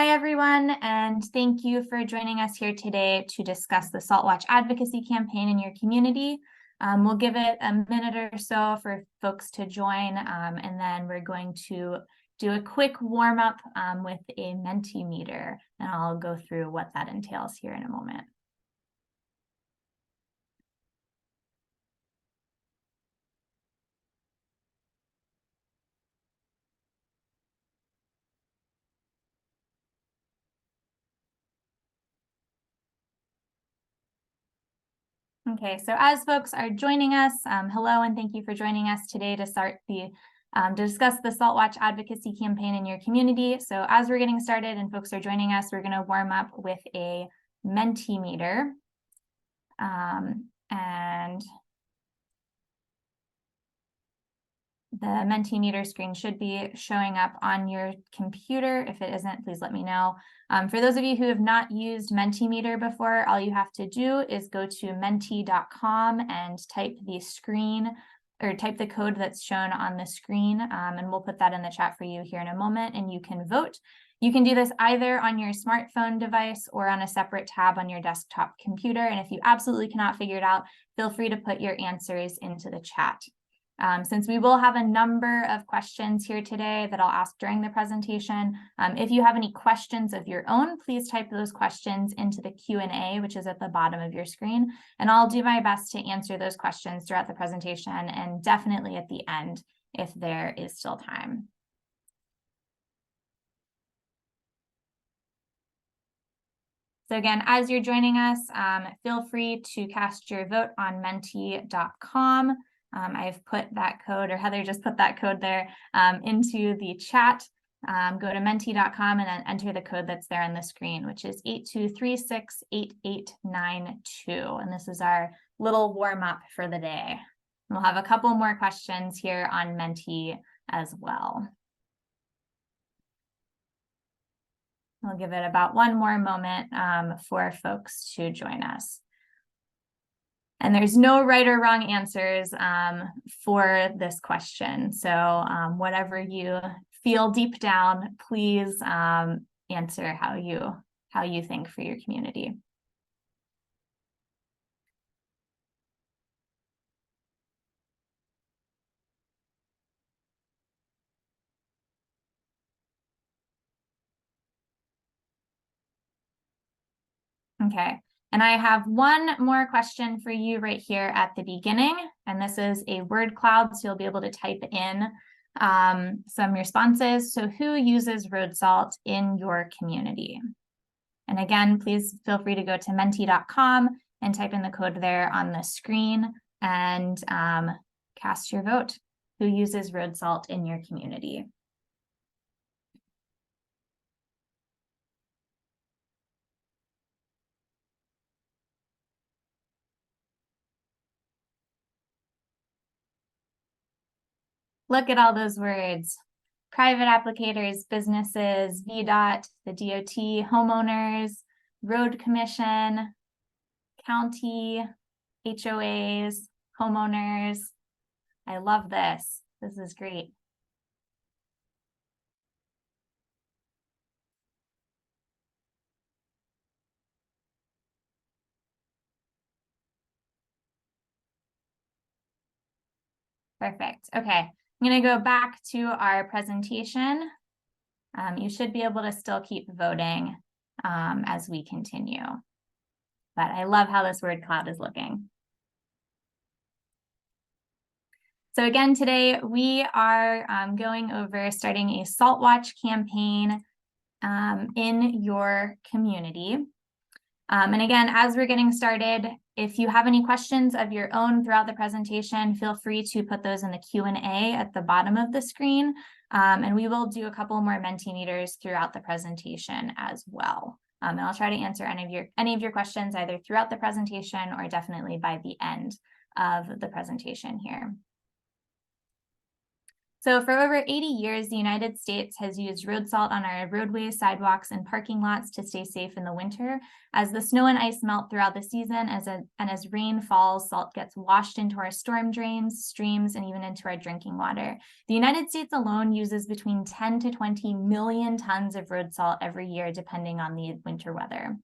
Hi, everyone, and thank you for joining us here today to discuss the Salt Watch Advocacy Campaign in your community. We'll give it a minute or so for folks to join, and then we're going to do a quick warm-up with a Mentimeter, and I'll go through what that entails here in a moment. Okay, so as folks are joining us, hello and thank you for joining us today to start to discuss the Salt Watch Advocacy Campaign in your community. So as we're getting started and folks are joining us, we're going to warm up with a Mentimeter. And the Mentimeter screen should be showing up on your computer. If it isn't, please let me know. For those of you who have not used Mentimeter before, all you have to do is go to menti.com and type the screen or type the code that's shown on the screen, and we'll put that in the chat for you here in a moment, and you can vote. You can do this either on your smartphone device or on a separate tab on your desktop computer. And if you absolutely cannot figure it out, feel free to put your answers into the chat. Since we will have a number of questions here today that I'll ask during the presentation, if you have any questions of your own, please type those questions into the Q&A, which is at the bottom of your screen, and I'll do my best to answer those questions throughout the presentation and definitely at the end if there is still time. So again, as you're joining us, feel free to cast your vote on menti.com. I've put that code, or Heather just put that code there into the chat. Go to menti.com and then enter the code that's there on the screen, which is 82368892. And this is our little warm up for the day. And we'll have a couple more questions here on Menti as well. We'll give it about one more moment for folks to join us. And there's no right or wrong answers for this question. So whatever you feel deep down, please answer how you think for your community. Okay. And I have one more question for you right here at the beginning, and this is a word cloud, so you'll be able to type in some responses. So who uses road salt in your community? And again, please feel free to go to menti.com and type in the code there on the screen and cast your vote. Who uses road salt in your community? Look at all those words. Private applicators, businesses, VDOT, the DOT, homeowners, road commission, county, HOAs, homeowners. I love this. This is great. Perfect. Okay. I'm going to go back to our presentation. You should be able to still keep voting as we continue. But I love how this word cloud is looking. So again, today we are going over starting a Salt Watch campaign in your community. And again, as we're getting started, if you have any questions of your own throughout the presentation, feel free to put those in the Q&A at the bottom of the screen. And we will do a couple more Mentimeters throughout the presentation as well. And I'll try to answer any of your questions either throughout the presentation or definitely by the end of the presentation here. So for over 80 years, the United States has used road salt on our roadways, sidewalks, and parking lots to stay safe in the winter. As the snow and ice melt throughout the season, and as rain falls, salt gets washed into our storm drains, streams, and even into our drinking water. The United States alone uses between 10 to 20 million tons of road salt every year, depending on the winter weather.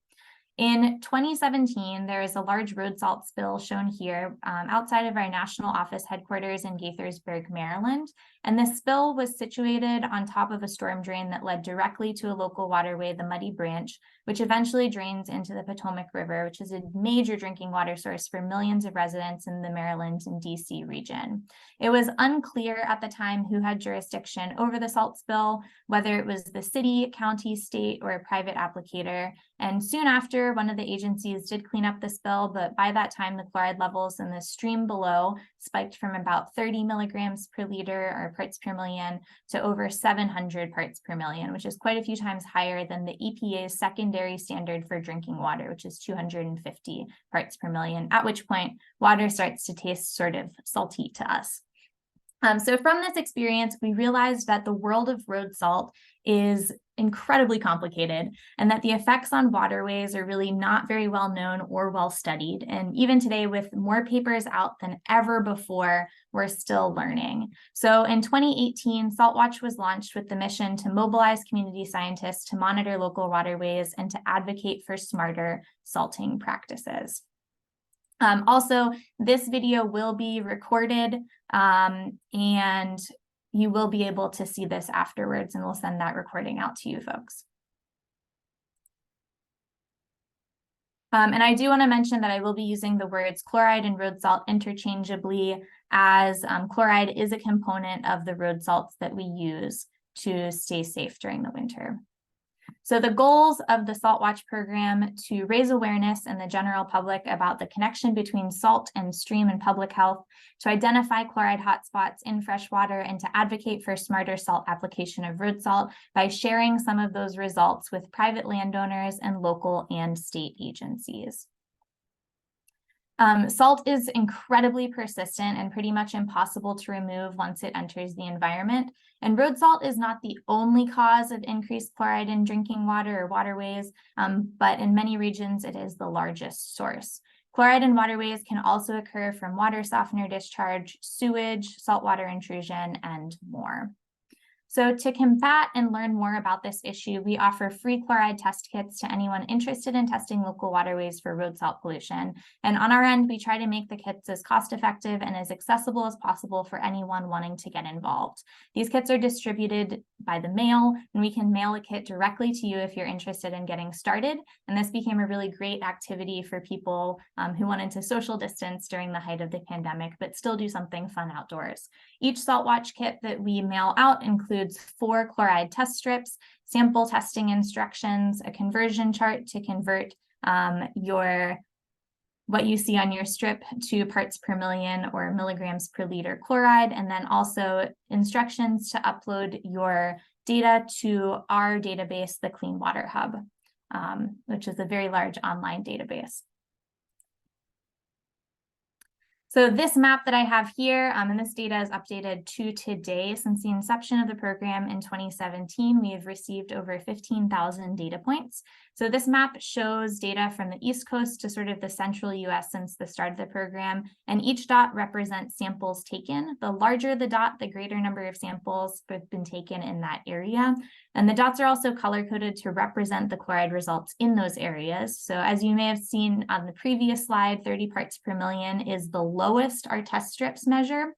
In 2017, there is a large road salt spill shown here outside of our national office headquarters in Gaithersburg, Maryland. And this spill was situated on top of a storm drain that led directly to a local waterway, the Muddy Branch, which eventually drains into the Potomac River, which is a major drinking water source for millions of residents in the Maryland and DC region. It was unclear at the time who had jurisdiction over the salt spill, whether it was the city, county, state, or a private applicator. And soon after, one of the agencies did clean up the spill, but by that time, the chloride levels in the stream below spiked from about 30 milligrams per liter or parts per million to over 700 parts per million, which is quite a few times higher than the EPA's secondary standard for drinking water, which is 250 parts per million, at which point water starts to taste sort of salty to us. So from this experience, we realized that the world of road salt is incredibly complicated and that the effects on waterways are really not very well known or well studied. And even today, with more papers out than ever before, we're still learning. So in 2018, Salt Watch was launched with the mission to mobilize community scientists to monitor local waterways and to advocate for smarter salting practices. Also, this video will be recorded and you will be able to see this afterwards, and we'll send that recording out to you folks. And I do want to mention that I will be using the words chloride and road salt interchangeably, as chloride is a component of the road salts that we use to stay safe during the winter. So the goals of the Salt Watch program to raise awareness in the general public about the connection between salt and stream and public health, to identify chloride hotspots in fresh water, and to advocate for smarter salt application of road salt by sharing some of those results with private landowners and local and state agencies. Salt is incredibly persistent and pretty much impossible to remove once it enters the environment. And road salt is not the only cause of increased chloride in drinking water or waterways, but in many regions it is the largest source. Chloride in waterways can also occur from water softener discharge, sewage, saltwater intrusion, and more. So to combat and learn more about this issue, we offer free chloride test kits to anyone interested in testing local waterways for road salt pollution. And on our end, we try to make the kits as cost-effective and as accessible as possible for anyone wanting to get involved. These kits are distributed by the mail, and we can mail a kit directly to you if you're interested in getting started. And this became a really great activity for people who wanted to social distance during the height of the pandemic, but still do something fun outdoors. Each Salt Watch kit that we mail out includes 4 chloride test strips, sample testing instructions, a conversion chart to convert what you see on your strip to parts per million or milligrams per liter chloride, and then also instructions to upload your data to our database, the Clean Water Hub, which is a very large online database. So this map that I have here, and this data is updated to today. Since the inception of the program in 2017, we have received over 15,000 data points. So this map shows data from the East Coast to sort of the central US since the start of the program, and each dot represents samples taken. The larger the dot, the greater number of samples have been taken in that area. And the dots are also color-coded to represent the chloride results in those areas. So as you may have seen on the previous slide, 30 parts per million is the lowest our test strips measure,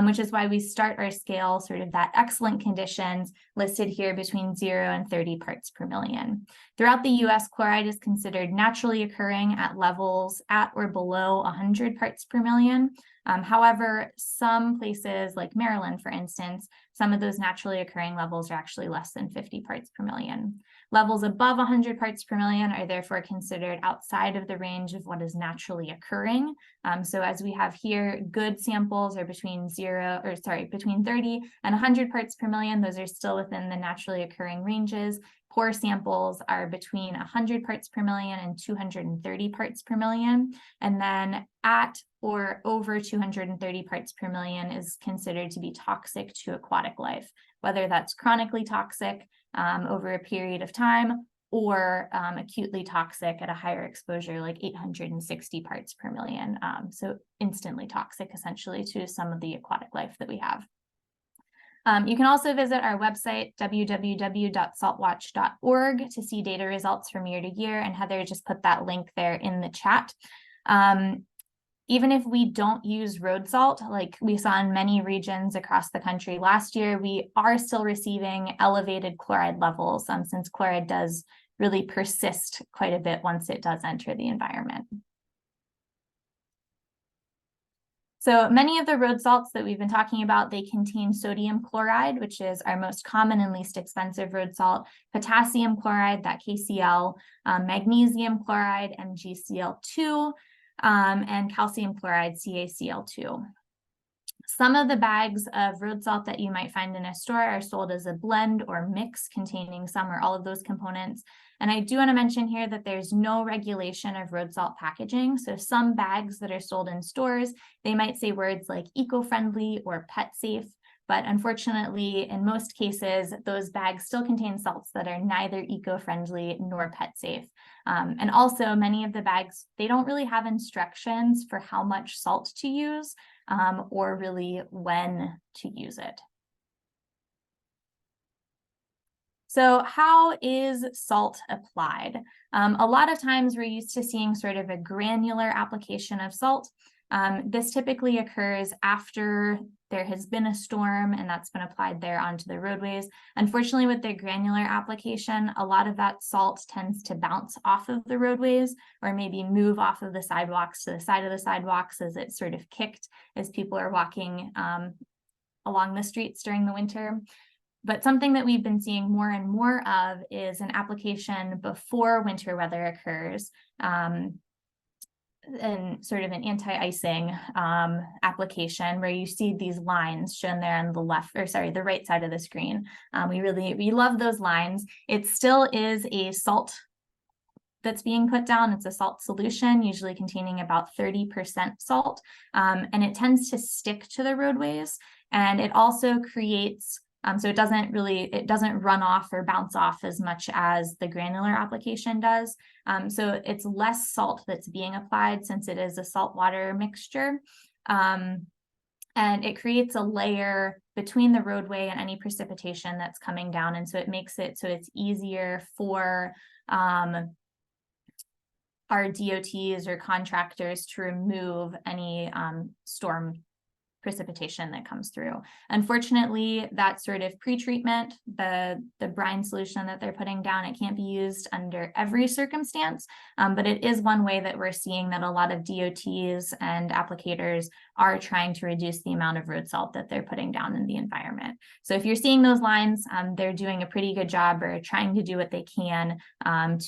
which is why we start our scale sort of that excellent conditions listed here between 0 and 30 parts per million. Throughout the US, chloride is considered naturally occurring at levels at or below 100 parts per million. However, some places like Maryland, for instance, some of those naturally occurring levels are actually less than 50 parts per million. Levels above 100 parts per million are therefore considered outside of the range of what is naturally occurring. So as we have here, good samples are between 30 and 100 parts per million. Those are still within the naturally occurring ranges. Poor samples are between 100 parts per million and 230 parts per million. And then at or over 230 parts per million is considered to be toxic to aquatic life, whether that's chronically toxic over a period of time or acutely toxic at a higher exposure, like 860 parts per million. So instantly toxic, essentially, to some of the aquatic life that we have. You can also visit our website, www.saltwatch.org, to see data results from year to year, and Heather just put that link there in the chat. Even if we don't use road salt, like we saw in many regions across the country last year, we are still receiving elevated chloride levels, since chloride does really persist quite a bit once it does enter the environment. So many of the road salts that we've been talking about, they contain sodium chloride, which is our most common and least expensive road salt, potassium chloride, that KCl, magnesium chloride, MgCl2, and calcium chloride, CaCl2. Some of the bags of road salt that you might find in a store are sold as a blend or mix containing some or all of those components. And I do want to mention here that there's no regulation of road salt packaging. So some bags that are sold in stores, they might say words like eco-friendly or pet safe. But unfortunately, in most cases, those bags still contain salts that are neither eco-friendly nor pet safe. And also, many of the bags, they don't really have instructions for how much salt to use or really when to use it. So how is salt applied? A lot of times we're used to seeing sort of a granular application of salt. This typically occurs after there has been a storm and that's been applied there onto the roadways. Unfortunately, with the granular application, a lot of that salt tends to bounce off of the roadways or maybe move off of the sidewalks to the side of the sidewalks as it's sort of kicked as people are walking along the streets during the winter. But something that we've been seeing more and more of is an application before winter weather occurs, and sort of an anti-icing application where you see these lines shown there on the left, or sorry, the right side of the screen. We love those lines. It still is a salt that's being put down. It's a salt solution, usually containing about 30% salt, and it tends to stick to the roadways. And it also creates so it doesn't run off or bounce off as much as the granular application does. So it's less salt that's being applied since it is a saltwater mixture. And it creates a layer between the roadway and any precipitation that's coming down. And so it makes it so it's easier for our DOTs or contractors to remove any storm precipitation that comes through. Unfortunately, that sort of pre-treatment, the brine solution that they're putting down, it can't be used under every circumstance, but it is one way that we're seeing that a lot of DOTs and applicators are trying to reduce the amount of road salt that they're putting down in the environment. So if you're seeing those lines, they're doing a pretty good job or trying to do what they can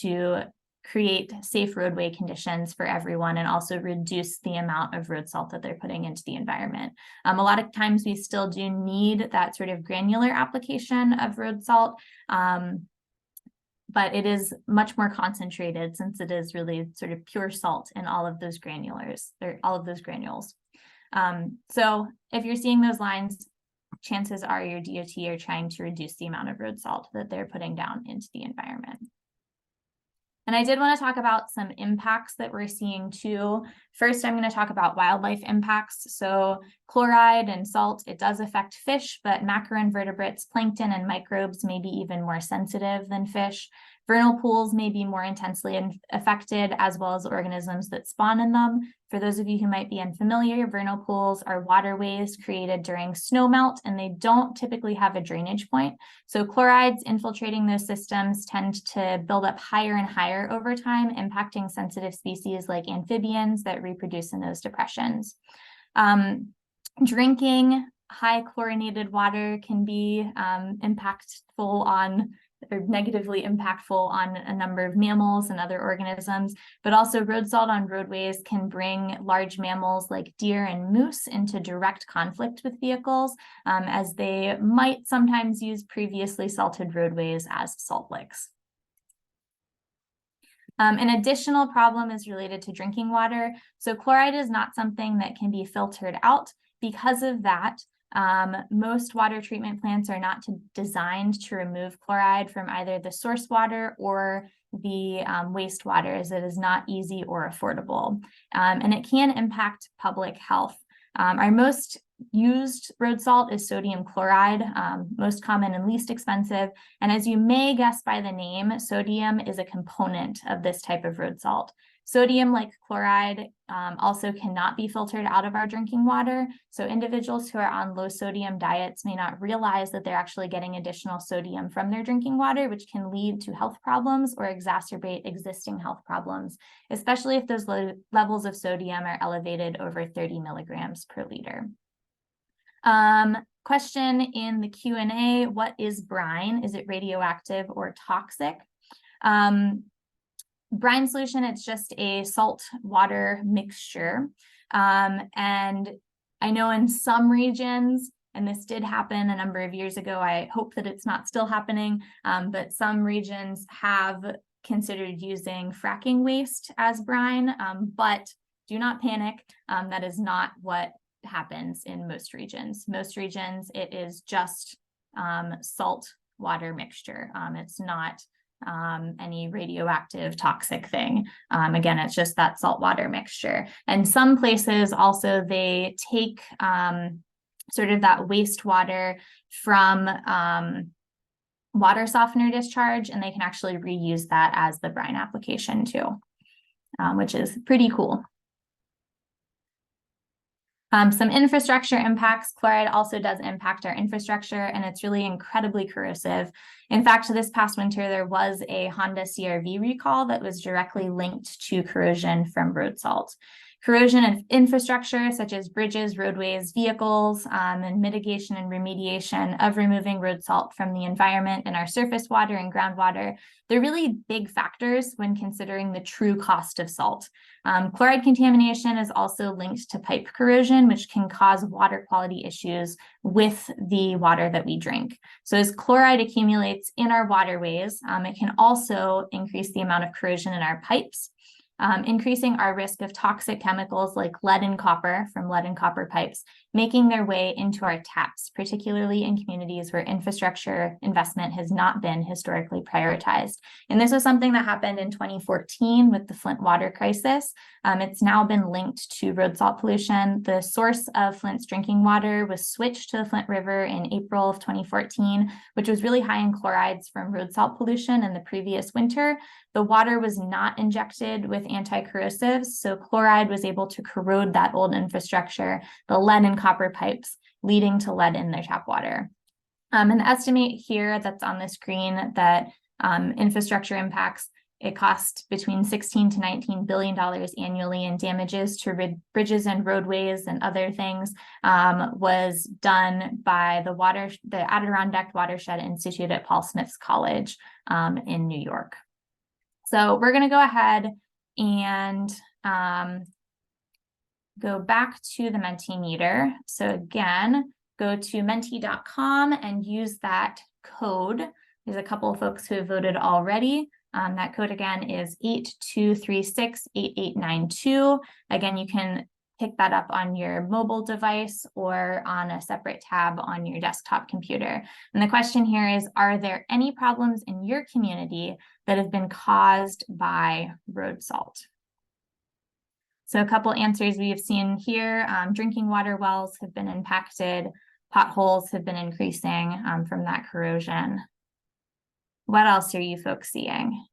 to create safe roadway conditions for everyone and also reduce the amount of road salt that they're putting into the environment. A lot of times we still do need that sort of granular application of road salt, but it is much more concentrated since it is really sort of pure salt in all of those granulars, or all of those granules. So if you're seeing those lines, chances are your DOT are trying to reduce the amount of road salt that they're putting down into the environment. And I did want to talk about some impacts that we're seeing too. First, I'm going to talk about wildlife impacts. So chloride and salt, it does affect fish, but macroinvertebrates, plankton, and microbes may be even more sensitive than fish. Vernal pools may be more intensely affected, as well as organisms that spawn in them. For those of you who might be unfamiliar, vernal pools are waterways created during snowmelt, and they don't typically have a drainage point. So chlorides infiltrating those systems tend to build up higher and higher over time, impacting sensitive species like amphibians that reproduce in those depressions. Drinking high chlorinated water can be impactful on or negatively impactful on a number of mammals and other organisms, but also road salt on roadways can bring large mammals like deer and moose into direct conflict with vehicles, as they might sometimes use previously salted roadways as salt licks. An additional problem is related to drinking water. So chloride is not something that can be filtered out. Because of that, most water treatment plants are not designed to remove chloride from either the source water or the wastewater, as it is not easy or affordable. And it can impact public health. Our most used road salt is sodium chloride, most common and least expensive. And as you may guess by the name, sodium is a component of this type of road salt. Sodium, like chloride, also cannot be filtered out of our drinking water. So individuals who are on low sodium diets may not realize that they're actually getting additional sodium from their drinking water, which can lead to health problems or exacerbate existing health problems, especially if those levels of sodium are elevated over 30 milligrams per liter. Question in the Q&A, what is brine? Is it radioactive or toxic? Brine solution, it's just a salt water mixture. And I know in some regions, and this did happen a number of years ago, I hope that it's not still happening, but some regions have considered using fracking waste as brine, but do not panic. That is not what happens in most regions. Most regions, it is just salt water mixture. It's not any radioactive toxic thing. Again, it's just that salt water mixture. And some places also, they take sort of that wastewater from water softener discharge, and they can actually reuse that as the brine application too, which is pretty cool. Some infrastructure impacts. Chloride also does impact our infrastructure, and it's really incredibly corrosive. In fact, this past winter, there was a Honda CR-V recall that was directly linked to corrosion from road salt. Corrosion of infrastructure, such as bridges, roadways, vehicles, and mitigation and remediation of removing road salt from the environment and our surface water and groundwater, they're really big factors when considering the true cost of salt. Chloride contamination is also linked to pipe corrosion, which can cause water quality issues with the water that we drink. So as chloride accumulates in our waterways, it can also increase the amount of corrosion in our pipes, increasing our risk of toxic chemicals like lead and copper from lead and copper pipes, making their way into our taps, particularly in communities where infrastructure investment has not been historically prioritized. And this was something that happened in 2014 with the Flint water crisis. It's now been linked to road salt pollution. The source of Flint's drinking water was switched to the Flint River in April of 2014, which was really high in chlorides from road salt pollution in the previous winter. The water was not injected with anti-corrosives, so chloride was able to corrode that old infrastructure, the lead and copper pipes, leading to lead in their tap water. And the estimate here that's on the screen that infrastructure impacts, it costs between $16 to $19 billion annually in damages to bridges and roadways and other things, was done by the Adirondack Watershed Institute at Paul Smith's College in New York. So we're going to go ahead and go back to the Mentimeter. So again, go to menti.com and use that code. There's a couple of folks who have voted already. That code again is 82368892. Again, you can pick that up on your mobile device or on a separate tab on your desktop computer. And the question here is, are there any problems in your community that have been caused by road salt? So a couple answers we have seen here, drinking water wells have been impacted, potholes have been increasing from that corrosion. What else are you folks seeing?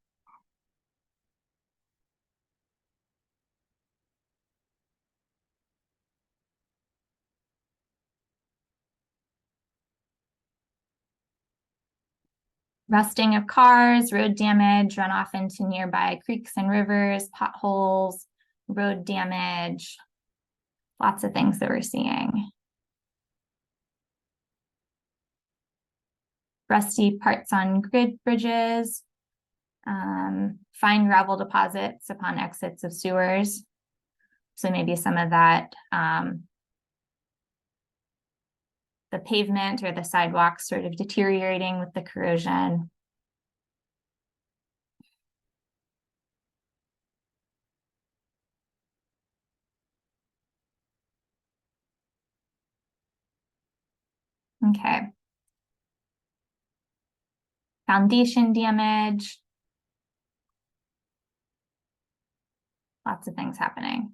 Rusting of cars, road damage, runoff into nearby creeks and rivers, potholes, road damage, lots of things that we're seeing. Rusty parts on grid bridges, fine gravel deposits upon exits of sewers. So maybe some of that, the pavement or the sidewalks sort of deteriorating with the corrosion. Okay. Foundation damage. Lots of things happening.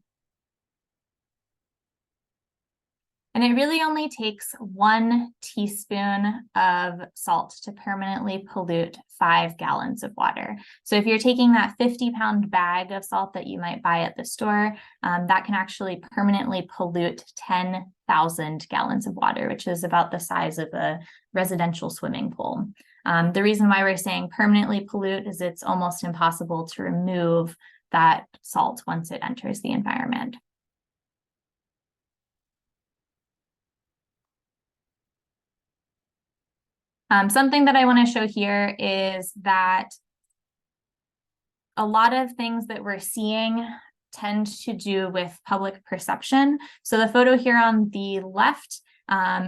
And it really only takes 1 teaspoon of salt to permanently pollute 5 gallons of water. So if you're taking that 50-pound bag of salt that you might buy at the store, that can actually permanently pollute 10,000 gallons of water, which is about the size of a residential swimming pool. The reason why we're saying permanently pollute is it's almost impossible to remove that salt once it enters the environment. Something that I want to show here is that a lot of things that we're seeing tend to do with public perception. So the photo here on the left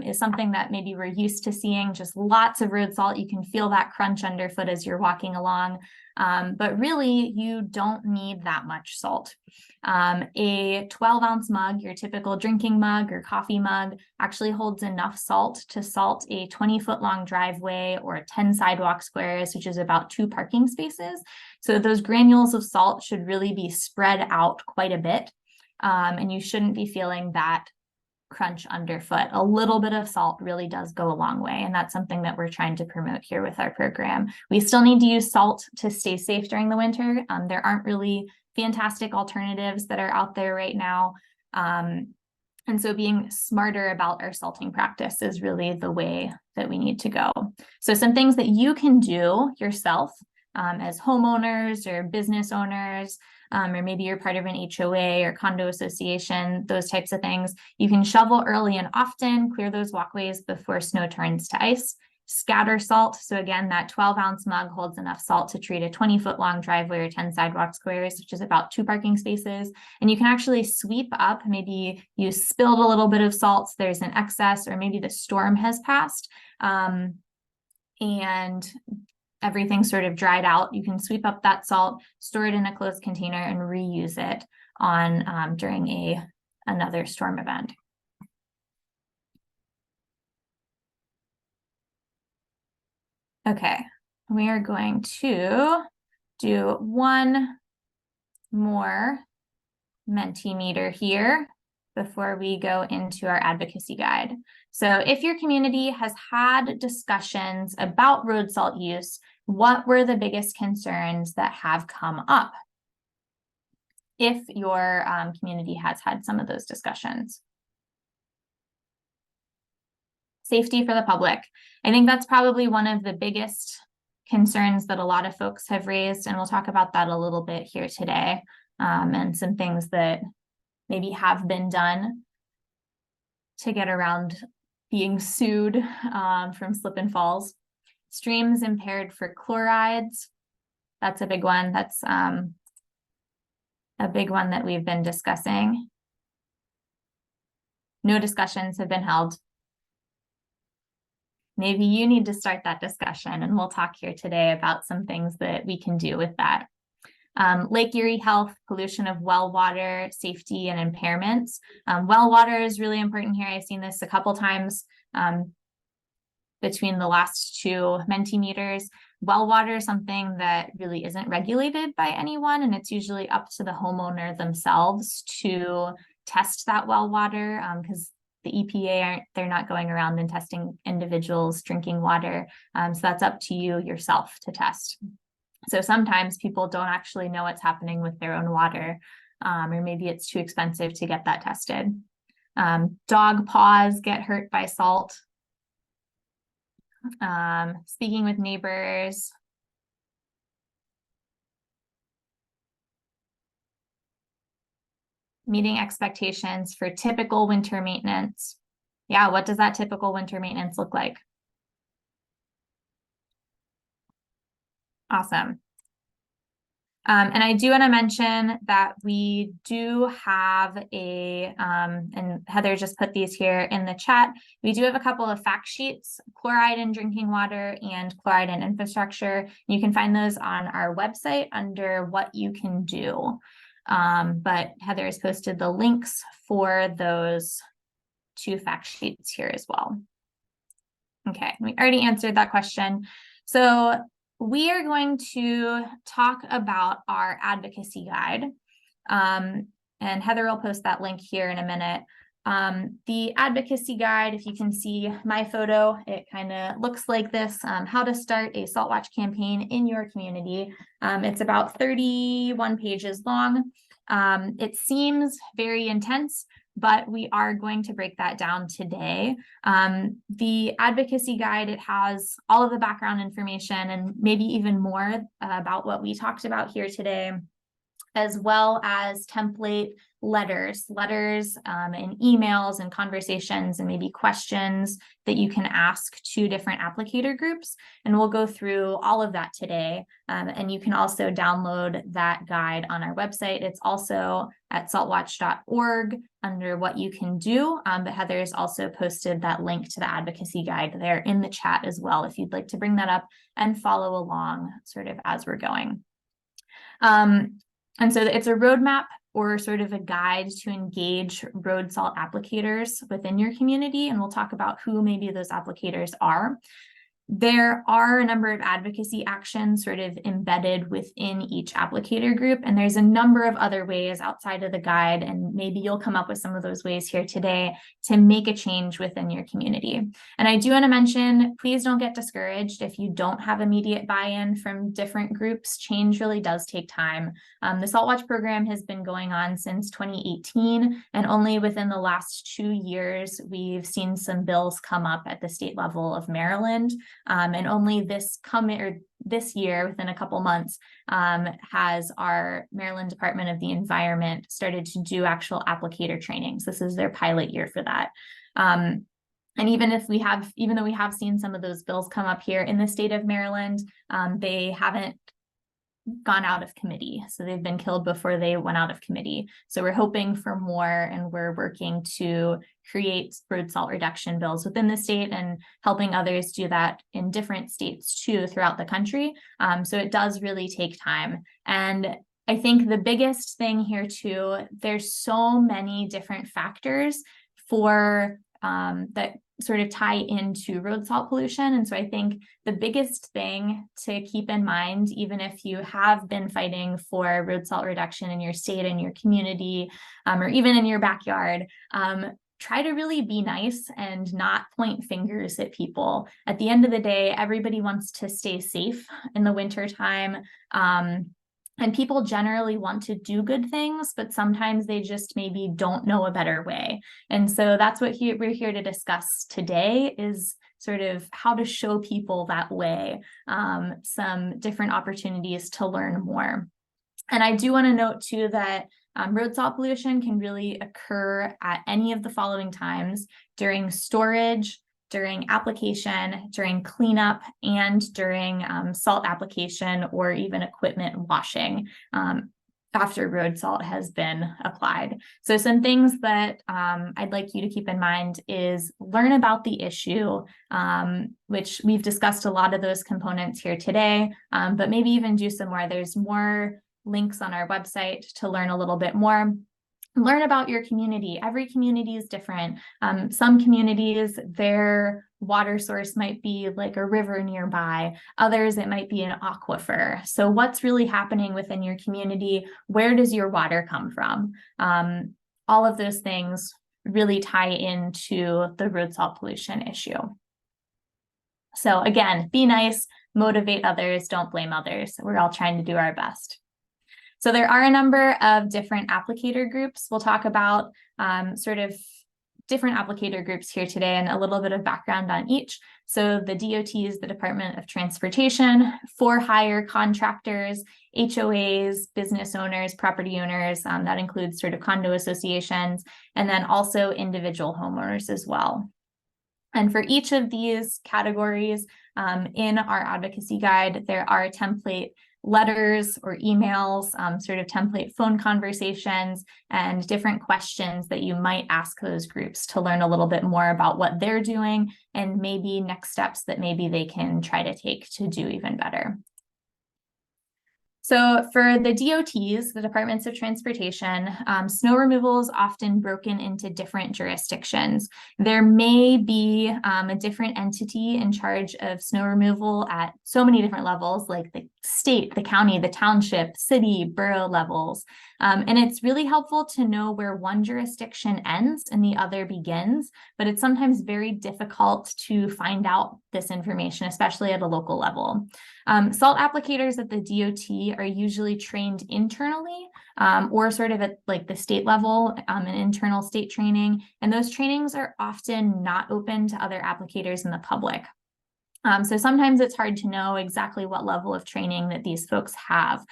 is something that maybe we're used to seeing, just lots of road salt. You can feel that crunch underfoot as you're walking along. But really, you don't need that much salt. A 12-ounce mug, your typical drinking mug or coffee mug, actually holds enough salt to salt a 20-foot-long driveway or 10 sidewalk squares, which is about 2 parking spaces. So those granules of salt should really be spread out quite a bit, and you shouldn't be feeling that crunch underfoot. A little bit of salt really does go a long way, and that's something that we're trying to promote here with our program. We still need to use salt to stay safe during the winter. There aren't really fantastic alternatives that are out there right now. And so being smarter about our salting practice is really the way that we need to go. So some things that you can do yourself as homeowners or business owners, or maybe you're part of an HOA or condo association, those types of things. You can shovel early and often, clear those walkways before snow turns to ice. Scatter salt. So again, that 12-ounce mug holds enough salt to treat a 20-foot-long driveway or 10 sidewalk squares, which is about 2 parking spaces. And you can actually sweep up, maybe you spilled a little bit of salt, so there's an excess, or maybe the storm has passed, and everything sort of dried out. You can sweep up that salt, store it in a closed container, and reuse it on during another storm event. Okay, we are going to do one more Mentimeter here before we go into our advocacy guide. So if your community has had discussions about road salt use, what were the biggest concerns that have come up? If your community has had some of those discussions. Safety for the public. I think that's probably one of the biggest concerns that a lot of folks have raised, and we'll talk about that a little bit here today, and some things that maybe have been done to get around being sued from slip and falls. Streams impaired for chlorides. That's a big one. That's a big one that we've been discussing. No discussions have been held. Maybe you need to start that discussion, and we'll talk here today about some things that we can do with that. Lake Erie health, pollution of well water, safety and impairments. Well water is really important here. I've seen this a couple times between the last 2 Mentimeters. Well water is something that really isn't regulated by anyone, and it's usually up to the homeowner themselves to test that well water, because the EPA they're not going around and testing individuals drinking water. So that's up to you yourself to test. So sometimes people don't actually know what's happening with their own water, or maybe it's too expensive to get that tested. Dog paws get hurt by salt. Speaking with neighbors. Meeting expectations for typical winter maintenance. Yeah, what does that typical winter maintenance look like? Awesome. And I do want to mention that we do have and Heather just put these here in the chat. We do have a couple of fact sheets, chloride in drinking water and chloride in infrastructure. You can find those on our website under what you can do. But Heather has posted the links for those 2 fact sheets here as well. Okay, we already answered that question. So we are going to talk about our advocacy guide. And Heather will post that link here in a minute. The advocacy guide, if you can see my photo, it kind of looks like this, how to start a Salt Watch campaign in your community. It's about 31 pages long. It seems very intense, but we are going to break that down today. The advocacy guide, it has all of the background information and maybe even more about what we talked about here today, as well as template letters and emails and conversations and maybe questions that you can ask to different applicator groups. And we'll go through all of that today. And you can also download that guide on our website. It's also at saltwatch.org under what you can do. But Heather's also posted that link to the advocacy guide there in the chat as well, if you'd like to bring that up and follow along sort of as we're going. And so it's a roadmap or sort of a guide to engage road salt applicators within your community. And we'll talk about who maybe those applicators are. There are a number of advocacy actions sort of embedded within each applicator group, and there's a number of other ways outside of the guide, and maybe you'll come up with some of those ways here today to make a change within your community. And I do want to mention, please don't get discouraged if you don't have immediate buy-in from different groups. Change really does take time. The Salt Watch program has been going on since 2018, and only within the last 2 years, we've seen some bills come up at the state level of Maryland. And only this year, within a couple months, has our Maryland Department of the Environment started to do actual applicator trainings. This is their pilot year for that. And even though we have seen some of those bills come up here in the state of Maryland, they haven't gone out of committee. So they've been killed before they went out of committee. So we're hoping for more, and we're working to create road salt reduction bills within the state and helping others do that in different states too throughout the country. So it does really take time. And I think the biggest thing here too, there's so many different factors for that sort of tie into road salt pollution. And so I think the biggest thing to keep in mind, even if you have been fighting for road salt reduction in your state and your community, or even in your backyard, try to really be nice and not point fingers at people. At the end of the day, everybody wants to stay safe in the wintertime. And people generally want to do good things, but sometimes they just maybe don't know a better way. And so that's what we're here to discuss today, is sort of how to show people that way, some different opportunities to learn more. And I do want to note too that road salt pollution can really occur at any of the following times: during storage, during application, during cleanup, and during salt application or even equipment washing after road salt has been applied. So some things that I'd like you to keep in mind is learn about the issue, which we've discussed a lot of those components here today, but maybe even do some more. There's more links on our website to learn a little bit more. Learn about your community. Every community is different. Some communities, their water source might be like a river nearby. Others, it might be an aquifer. So what's really happening within your community? Where does your water come from? All of those things really tie into the road salt pollution issue. So again, be nice, motivate others, don't blame others. We're all trying to do our best. So there are a number of different applicator groups. We'll talk about sort of different applicator groups here today and a little bit of background on each. So the DOT is the Department of Transportation, for-hire contractors, HOAs, business owners, property owners, that includes sort of condo associations, and then also individual homeowners as well. And for each of these categories in our advocacy guide, there are template letters or emails, sort of template phone conversations, and different questions that you might ask those groups to learn a little bit more about what they're doing and maybe next steps that maybe they can try to take to do even better. So for the DOTs, the Departments of Transportation, snow removal is often broken into different jurisdictions. There may be a different entity in charge of snow removal at so many different levels, like the state, the county, the township, city, borough levels. And it's really helpful to know where one jurisdiction ends and the other begins, but it's sometimes very difficult to find out this information, especially at a local level. Salt applicators at the DOT are usually trained internally or sort of at like the state level, an internal state training. And those trainings are often not open to other applicators in the public. So sometimes it's hard to know exactly what level of training that these folks have.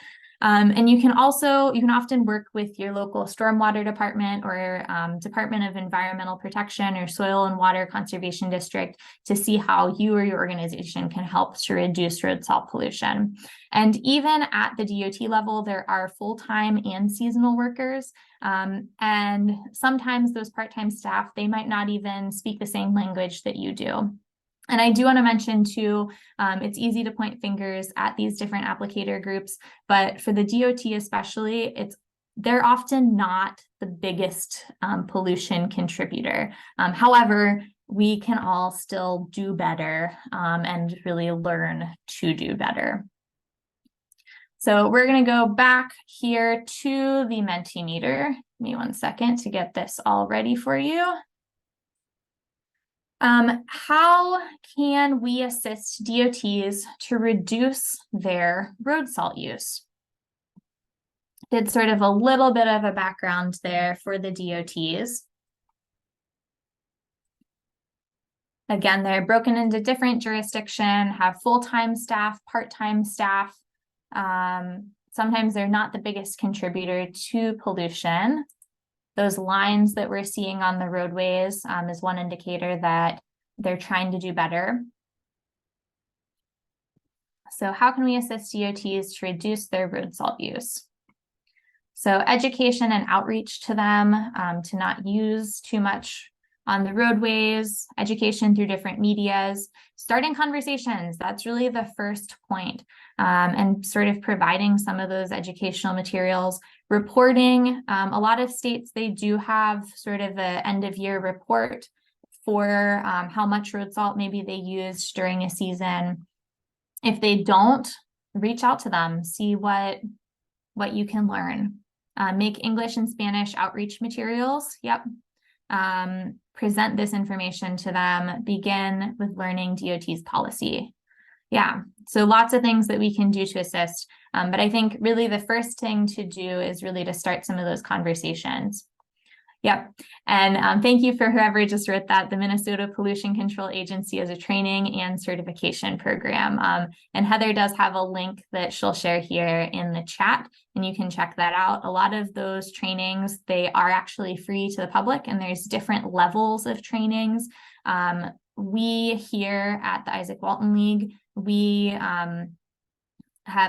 And you can often work with your local stormwater department or Department of Environmental Protection or Soil and Water Conservation District to see how you or your organization can help to reduce road salt pollution. And even at the DOT level, there are full-time and seasonal workers. And sometimes those part-time staff, they might not even speak the same language that you do. And I do want to mention too, it's easy to point fingers at these different applicator groups, but for the DOT especially, they're often not the biggest pollution contributor. However, we can all still do better and really learn to do better. So we're going to go back here to the Mentimeter. Give me 1 second to get this all ready for you. How can we assist DOTs to reduce their road salt use? Did sort of a little bit of a background there for the DOTs. Again, they're broken into different jurisdictions, have full-time staff, part-time staff. Sometimes they're not the biggest contributor to pollution. Those lines that we're seeing on the roadways is one indicator that they're trying to do better. So how can we assist DOTs to reduce their road salt use? So education and outreach to them to not use too much on the roadways, education through different medias, starting conversations. That's really the first point, and sort of providing some of those educational materials. Reporting, a lot of states, they do have sort of an end of year report for how much road salt maybe they used during a season. If they don't, reach out to them, see what you can learn. Make English and Spanish outreach materials. Yep. Present this information to them. Begin with learning DOT's policy. Yeah, so lots of things that we can do to assist. But I think really the first thing to do is really to start some of those conversations. Yep, and thank you for whoever just wrote that. The Minnesota Pollution Control Agency is a training and certification program. And Heather does have a link that she'll share here in the chat, and you can check that out. A lot of those trainings, they are actually free to the public, and there's different levels of trainings. We here at the Isaac Walton League, we have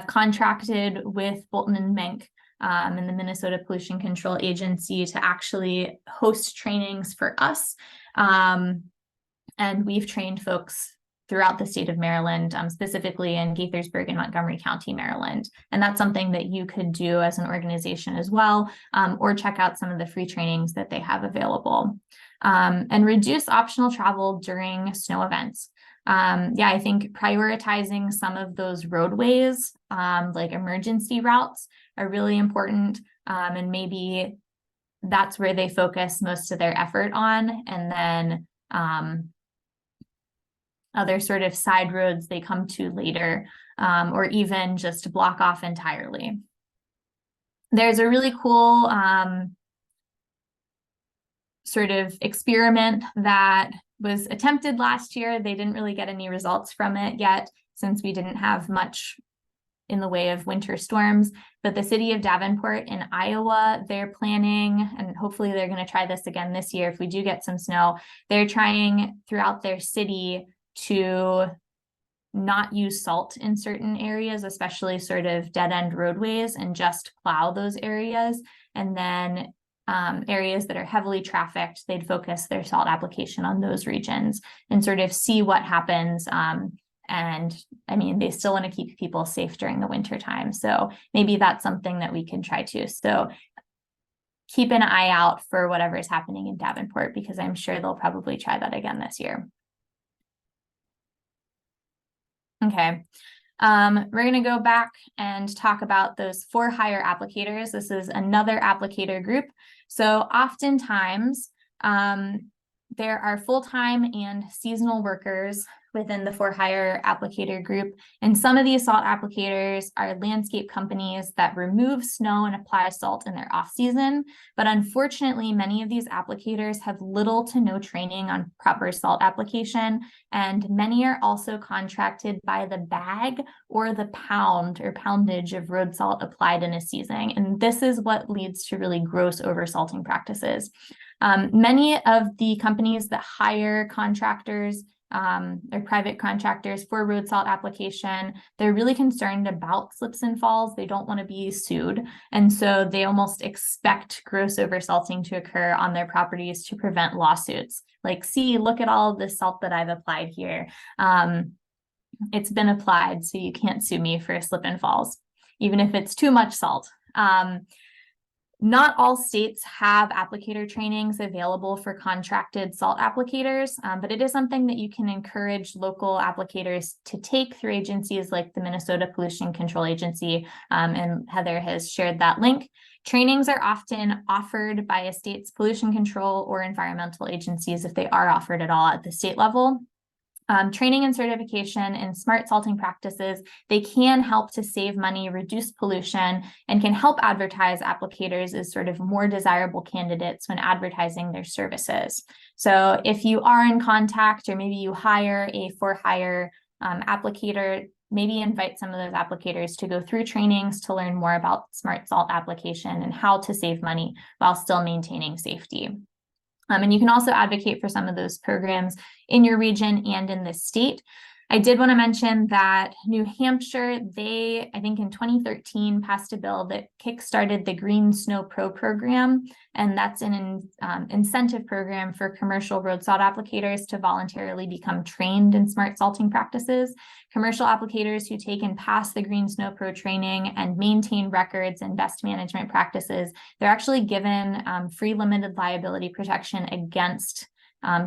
contracted with Bolton and Menck and the Minnesota Pollution Control Agency to actually host trainings for us. And we've trained folks throughout the state of Maryland, specifically in Gaithersburg and Montgomery County, Maryland. And that's something that you could do as an organization as well, or check out some of the free trainings that they have available. And reduce optional travel during snow events. Yeah, I think prioritizing some of those roadways, like emergency routes, are really important. And maybe that's where they focus most of their effort on. And then other sort of side roads they come to later, or even just block off entirely. There's a really cool sort of experiment that was attempted last year. They didn't really get any results from it yet, since we didn't have much in the way of winter storms. But the city of Davenport in Iowa, they're planning, and hopefully they're going to try this again this year if we do get some snow. They're trying throughout their city to not use salt in certain areas, especially sort of dead-end roadways, and just plow those areas. And then areas that are heavily trafficked, they'd focus their salt application on those regions and sort of see what happens. And I mean, they still want to keep people safe during the winter time. So maybe that's something that we can try to. So keep an eye out for whatever is happening in Davenport, because I'm sure they'll probably try that again this year. Okay. We're going to go back and talk about those for-hire applicators. This is another applicator group. So oftentimes, there are full-time and seasonal workers within the for-hire applicator group. And some of these salt applicators are landscape companies that remove snow and apply salt in their off-season. But unfortunately, many of these applicators have little to no training on proper salt application. And many are also contracted by the bag or the pound or poundage of road salt applied in a season. And this is what leads to really gross oversalting practices. Many of the companies that hire contractors or private contractors for road salt application, they're really concerned about slips and falls. They don't want to be sued. And so they almost expect gross oversalting to occur on their properties to prevent lawsuits. Like, see, look at all of this salt that I've applied here. It's been applied, so you can't sue me for slip and falls, even if it's too much salt. Not all states have applicator trainings available for contracted salt applicators, but it is something that you can encourage local applicators to take through agencies like the Minnesota Pollution Control Agency, and Heather has shared that link. Trainings are often offered by a state's pollution control or environmental agencies, if they are offered at all at the state level. Training and certification in smart salting practices, they can help to save money, reduce pollution, and can help advertise applicators as sort of more desirable candidates when advertising their services. So if you are in contact, or maybe you hire a for-hire applicator, maybe invite some of those applicators to go through trainings to learn more about smart salt application and how to save money while still maintaining safety. And you can also advocate for some of those programs in your region and in the state. I did want to mention that New Hampshire, they, I think in 2013, passed a bill that kickstarted the Green Snow Pro program. And that's an incentive program for commercial road salt applicators to voluntarily become trained in smart salting practices. Commercial applicators who take and pass the Green Snow Pro training and maintain records and best management practices, they're actually given free limited liability protection against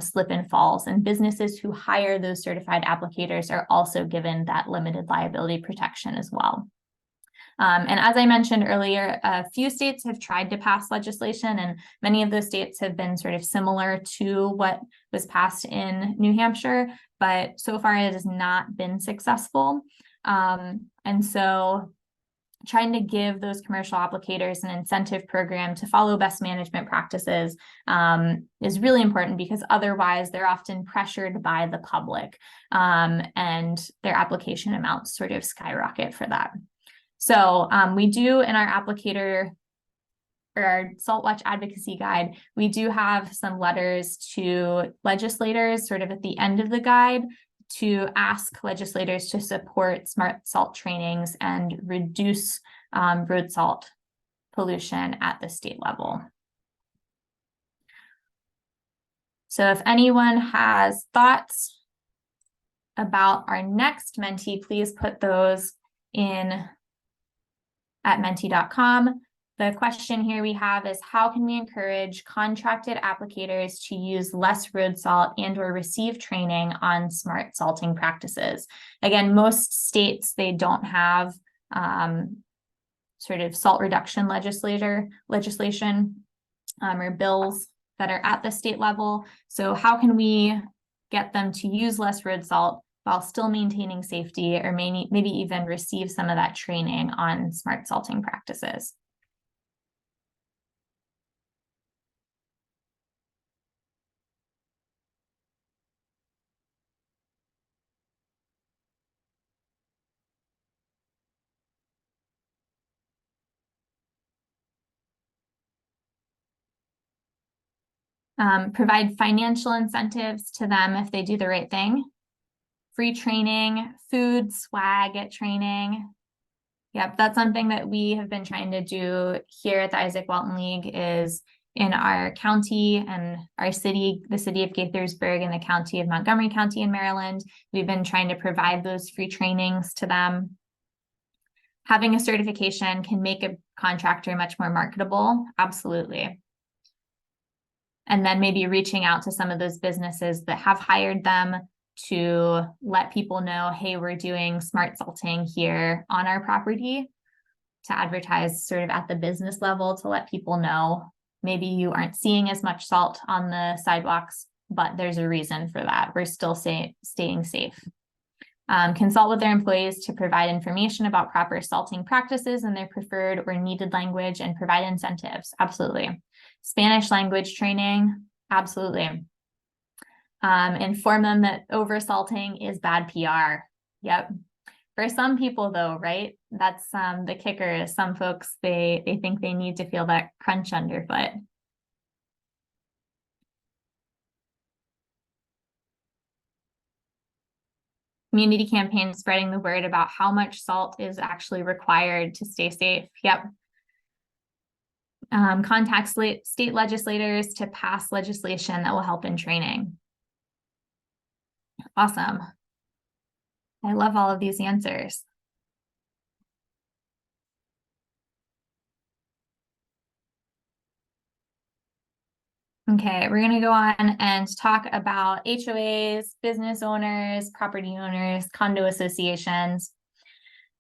slip and falls, and businesses who hire those certified applicators are also given that limited liability protection as well. And as I mentioned earlier, a few states have tried to pass legislation, and many of those states have been sort of similar to what was passed in New Hampshire, but so far it has not been successful. And so trying to give those commercial applicators an incentive program to follow best management practices is really important, because otherwise they're often pressured by the public, and their application amounts sort of skyrocket for that. So we do in our applicator, or our Salt Watch Advocacy Guide, we do have some letters to legislators sort of at the end of the guide to ask legislators to support smart salt trainings and reduce road salt pollution at the state level. So if anyone has thoughts about our next Menti, please put those in at menti.com. The question here we have is, how can we encourage contracted applicators to use less road salt and or receive training on smart salting practices? Again, most states, they don't have sort of salt reduction legislation or bills that are at the state level. So how can we get them to use less road salt while still maintaining safety, or maybe even receive some of that training on smart salting practices? Provide financial incentives to them if they do the right thing. Free training, food, swag at training. Yep, that's something that we have been trying to do here at the Isaac Walton League, is in our county and our city, the city of Gaithersburg and the county of Montgomery County in Maryland. We've been trying to provide those free trainings to them. Having a certification can make a contractor much more marketable. Absolutely. And then maybe reaching out to some of those businesses that have hired them to let people know, hey, we're doing smart salting here on our property, to advertise sort of at the business level to let people know maybe you aren't seeing as much salt on the sidewalks, but there's a reason for that. We're still staying safe. Consult with their employees to provide information about proper salting practices and their preferred or needed language and provide incentives. Absolutely. Spanish language training. Absolutely. Inform them that oversalting is bad PR. Yep. For some people though, right? That's the kicker is some folks, they think they need to feel that crunch underfoot. Community campaigns spreading the word about how much salt is actually required to stay safe. Yep. Contact state legislators to pass legislation that will help in training. Awesome. I love all of these answers. Okay, we're going to go on and talk about HOAs, business owners, property owners, condo associations.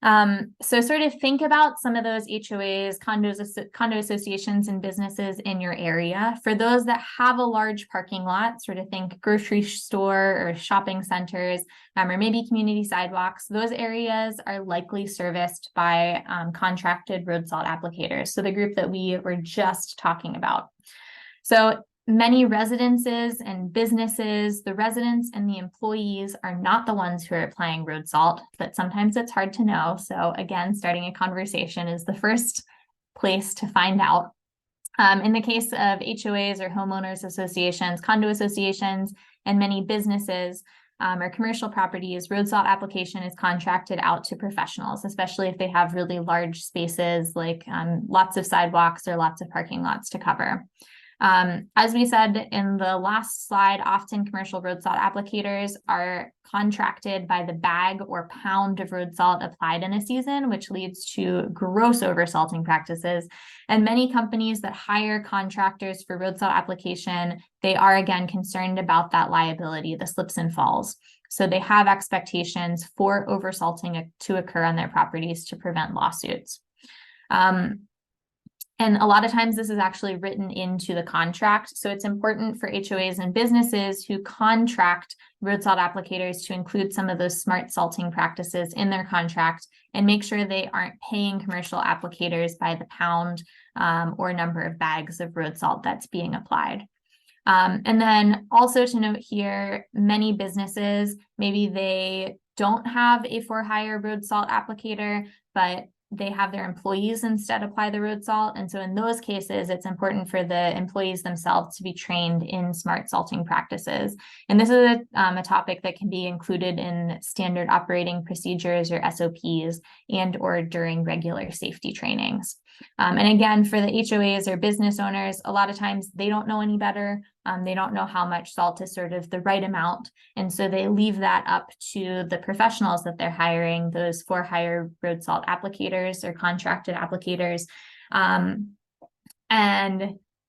So sort of think about some of those HOAs, condo associations and businesses in your area. For those that have a large parking lot, sort of think grocery store or shopping centers, or maybe community sidewalks, those areas are likely serviced by contracted road salt applicators. So the group that we were just talking about. So many residences and businesses, the residents and the employees are not the ones who are applying road salt, but sometimes it's hard to know. So again, starting a conversation is the first place to find out. In the case of HOAs or homeowners associations, condo associations, and many businesses or commercial properties, road salt application is contracted out to professionals, especially if they have really large spaces like lots of sidewalks or lots of parking lots to cover. As we said in the last slide, often commercial road salt applicators are contracted by the bag or pound of road salt applied in a season, which leads to gross oversalting practices. And many companies that hire contractors for road salt application, they are again concerned about that liability, the slips and falls. So they have expectations for oversalting to occur on their properties to prevent lawsuits. And a lot of times this is actually written into the contract. So it's important for HOAs and businesses who contract road salt applicators to include some of those smart salting practices in their contract and make sure they aren't paying commercial applicators by the pound or number of bags of road salt that's being applied. And then also to note here, many businesses, maybe they don't have a for-hire road salt applicator, but they have their employees instead apply the road salt. And so in those cases, it's important for the employees themselves to be trained in smart salting practices. And this is a topic that can be included in standard operating procedures or SOPs and or during regular safety trainings. And again, for the HOAs or business owners, a lot of times they don't know any better. They don't know how much salt is sort of the right amount. And so they leave that up to the professionals that they're hiring, those for-hire road salt applicators or contracted applicators. And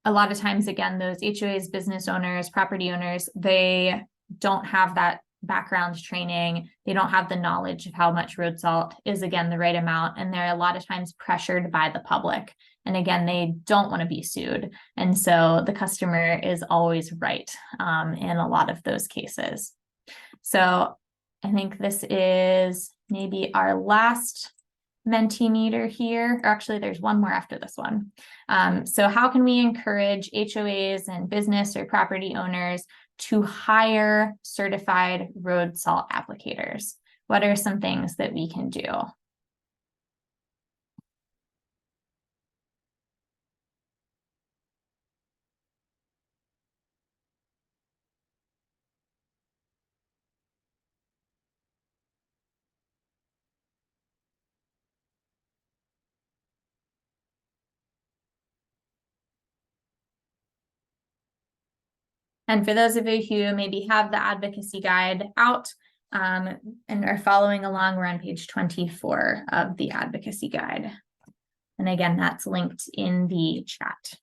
a lot of times, again, those HOAs, business owners, property owners, they don't have that background training. They don't have the knowledge of how much road salt is, again, the right amount. And they're a lot of times pressured by the public. And again, they don't want to be sued. And so the customer is always right in a lot of those cases. So I think this is maybe our last Mentimeter here, or actually there's one more after this one. So how can we encourage HOAs and business or property owners to hire certified road salt applicators? What are some things that we can do? And for those of you who maybe have the advocacy guide out and are following along, we're on page 24 of the advocacy guide. And again, that's linked in the chat.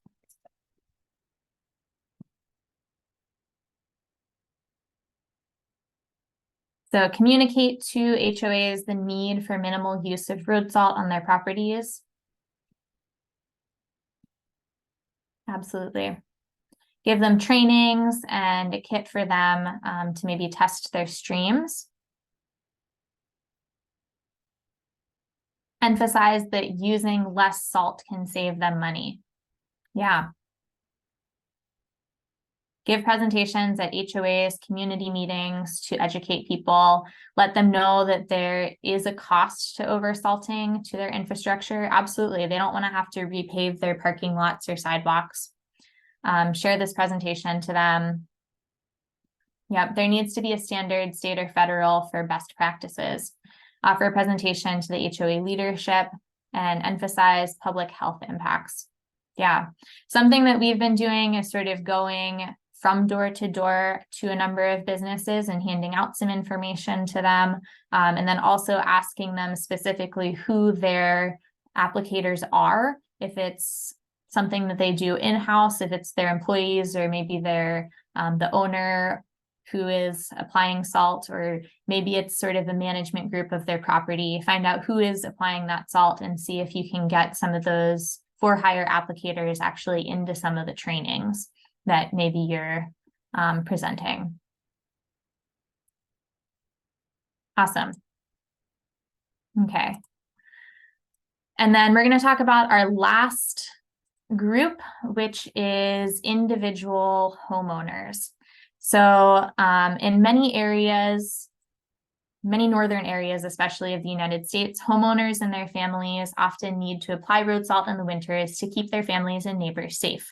So communicate to HOAs the need for minimal use of road salt on their properties. Absolutely. Give them trainings and a kit for them to maybe test their streams. Emphasize that using less salt can save them money. Yeah. Give presentations at HOAs, community meetings to educate people. Let them know that there is a cost to oversalting to their infrastructure. Absolutely. They don't want to have to repave their parking lots or sidewalks. Share this presentation to them. Yep, there needs to be a standard state or federal for best practices. Offer a presentation to the HOA leadership and emphasize public health impacts. Yeah, something that we've been doing is sort of going from door to a number of businesses and handing out some information to them. And then also asking them specifically who their applicators are, if it's something that they do in-house, if it's their employees, or maybe they're the owner who is applying salt, or maybe it's sort of a management group of their property. Find out who is applying that salt and see if you can get some of those for-hire applicators actually into some of the trainings that maybe you're presenting. Awesome. Okay. And then we're going to talk about our last group, which is individual homeowners. So in many areas, many northern areas, especially of the United States, homeowners and their families often need to apply road salt in the winters to keep their families and neighbors safe.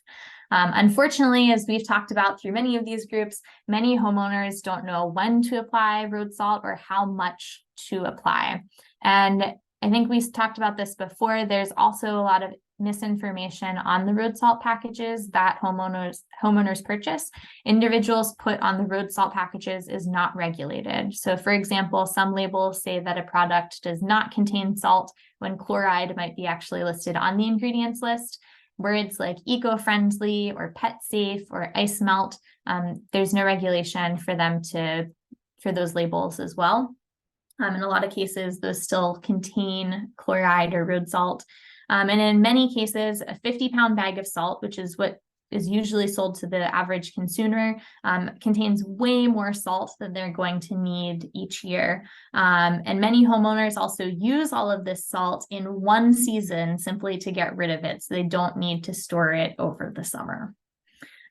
Unfortunately, as we've talked about through many of these groups, many homeowners don't know when to apply road salt or how much to apply. And I think we talked about this before. There's also a lot of misinformation on the road salt packages that homeowners purchase. Individuals put on the road salt packages is not regulated. So for example, some labels say that a product does not contain salt when chloride might be actually listed on the ingredients list. Words like eco-friendly or pet safe or ice melt, there's no regulation for them for those labels as well. In a lot of cases, those still contain chloride or road salt. And in many cases, a 50-pound bag of salt, which is what is usually sold to the average consumer, contains way more salt than they're going to need each year. And many homeowners also use all of this salt in one season simply to get rid of it, so they don't need to store it over the summer.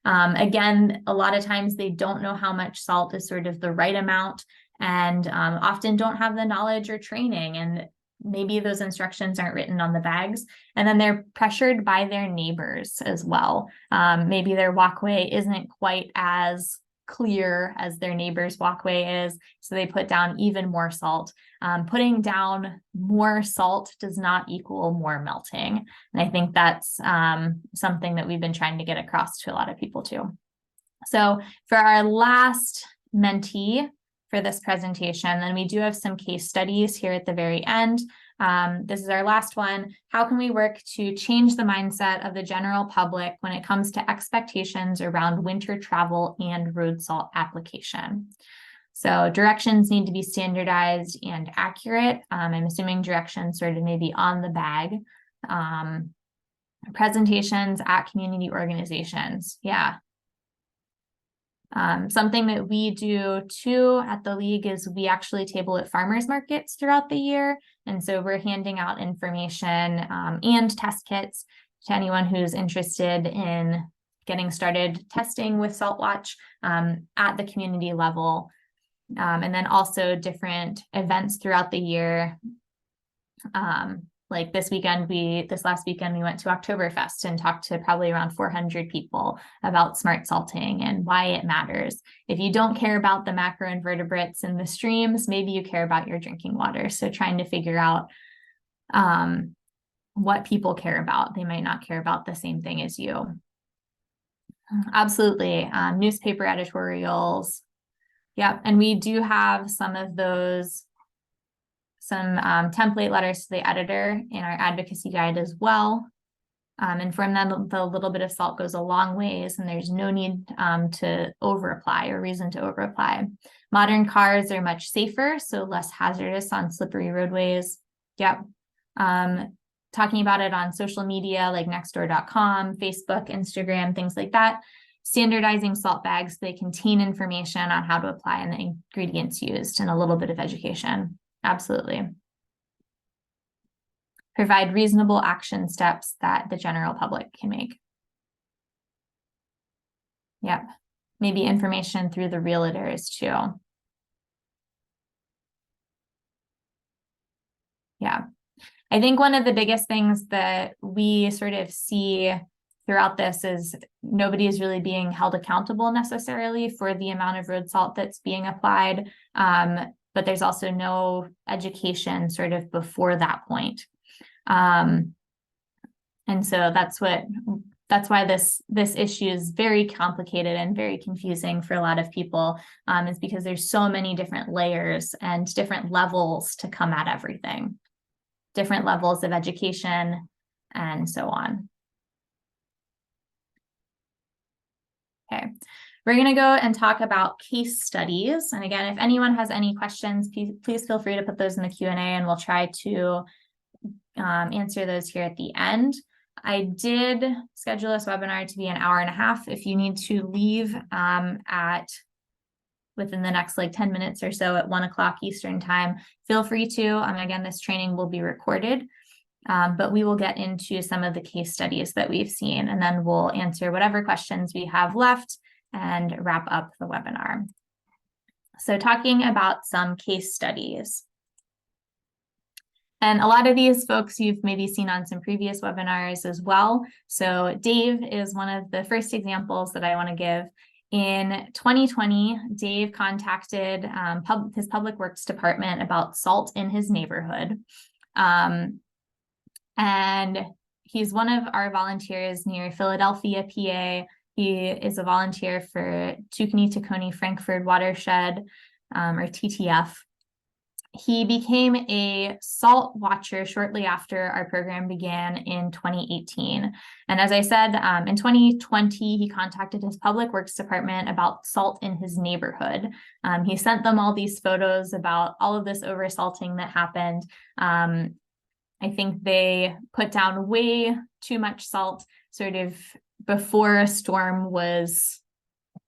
Again, a lot of times they don't know how much salt is sort of the right amount, and often don't have the knowledge or training, and maybe those instructions aren't written on the bags. And then they're pressured by their neighbors as well. Maybe their walkway isn't quite as clear as their neighbor's walkway is, so they put down even more salt. Putting down more salt does not equal more melting. And I think that's something that we've been trying to get across to a lot of people too. So for our last mentee for this presentation, then we do have some case studies here at the very end. This is our last one. How can we work to change the mindset of the general public when it comes to expectations around winter travel and road salt application? So directions need to be standardized and accurate. I'm assuming directions sort of maybe on the bag. Presentations at community organizations. Yeah. Something that we do too at the league is we actually table at farmers markets throughout the year. And so we're handing out information and test kits to anyone who's interested in getting started testing with Salt Watch at the community level. And then also different events throughout the year. Like this last weekend, we went to Oktoberfest and talked to probably around 400 people about smart salting and why it matters. If you don't care about the macroinvertebrates in the streams, maybe you care about your drinking water. So trying to figure out what people care about. They might not care about the same thing as you. Absolutely. Newspaper editorials. Yep. And we do have some of those, some template letters to the editor in our advocacy guide as well. And from them, the little bit of salt goes a long ways, and there's no need to over apply or reason to over apply. Modern cars are much safer, so less hazardous on slippery roadways. Yep. Talking about it on social media like nextdoor.com, Facebook, Instagram, things like that. Standardizing salt bags, they contain information on how to apply and the ingredients used, and a little bit of education. Absolutely. Provide reasonable action steps that the general public can make. Yep. Maybe information through the realtors too. Yeah. I think one of the biggest things that we sort of see throughout this is nobody is really being held accountable necessarily for the amount of road salt that's being applied. But there's also no education sort of before that point. And so that's why this issue is very complicated and very confusing for a lot of people, is because there's so many different layers and different levels to come at everything, different levels of education, and so on. Okay, we're going to go and talk about case studies. And again, if anyone has any questions, please feel free to put those in the Q&A, and we'll try to answer those here at the end. I did schedule this webinar to be an hour and a half. If you need to leave within the next 10 minutes or so at 1 o'clock Eastern time, feel free to. Again, this training will be recorded, but we will get into some of the case studies that we've seen, and then we'll answer whatever questions we have left and wrap up the webinar. So talking about some case studies. And a lot of these folks you've maybe seen on some previous webinars as well. So Dave is one of the first examples that I want to give. In 2020, Dave contacted his public works department about salt in his neighborhood. And he's one of our volunteers near Philadelphia, PA. He is a volunteer for Tacony Frankfurt Watershed, or TTF. He became a salt watcher shortly after our program began in 2018. And as I said, in 2020, he contacted his public works department about salt in his neighborhood. He sent them all these photos about all of this oversalting that happened. I think they put down way too much salt sort of before a storm was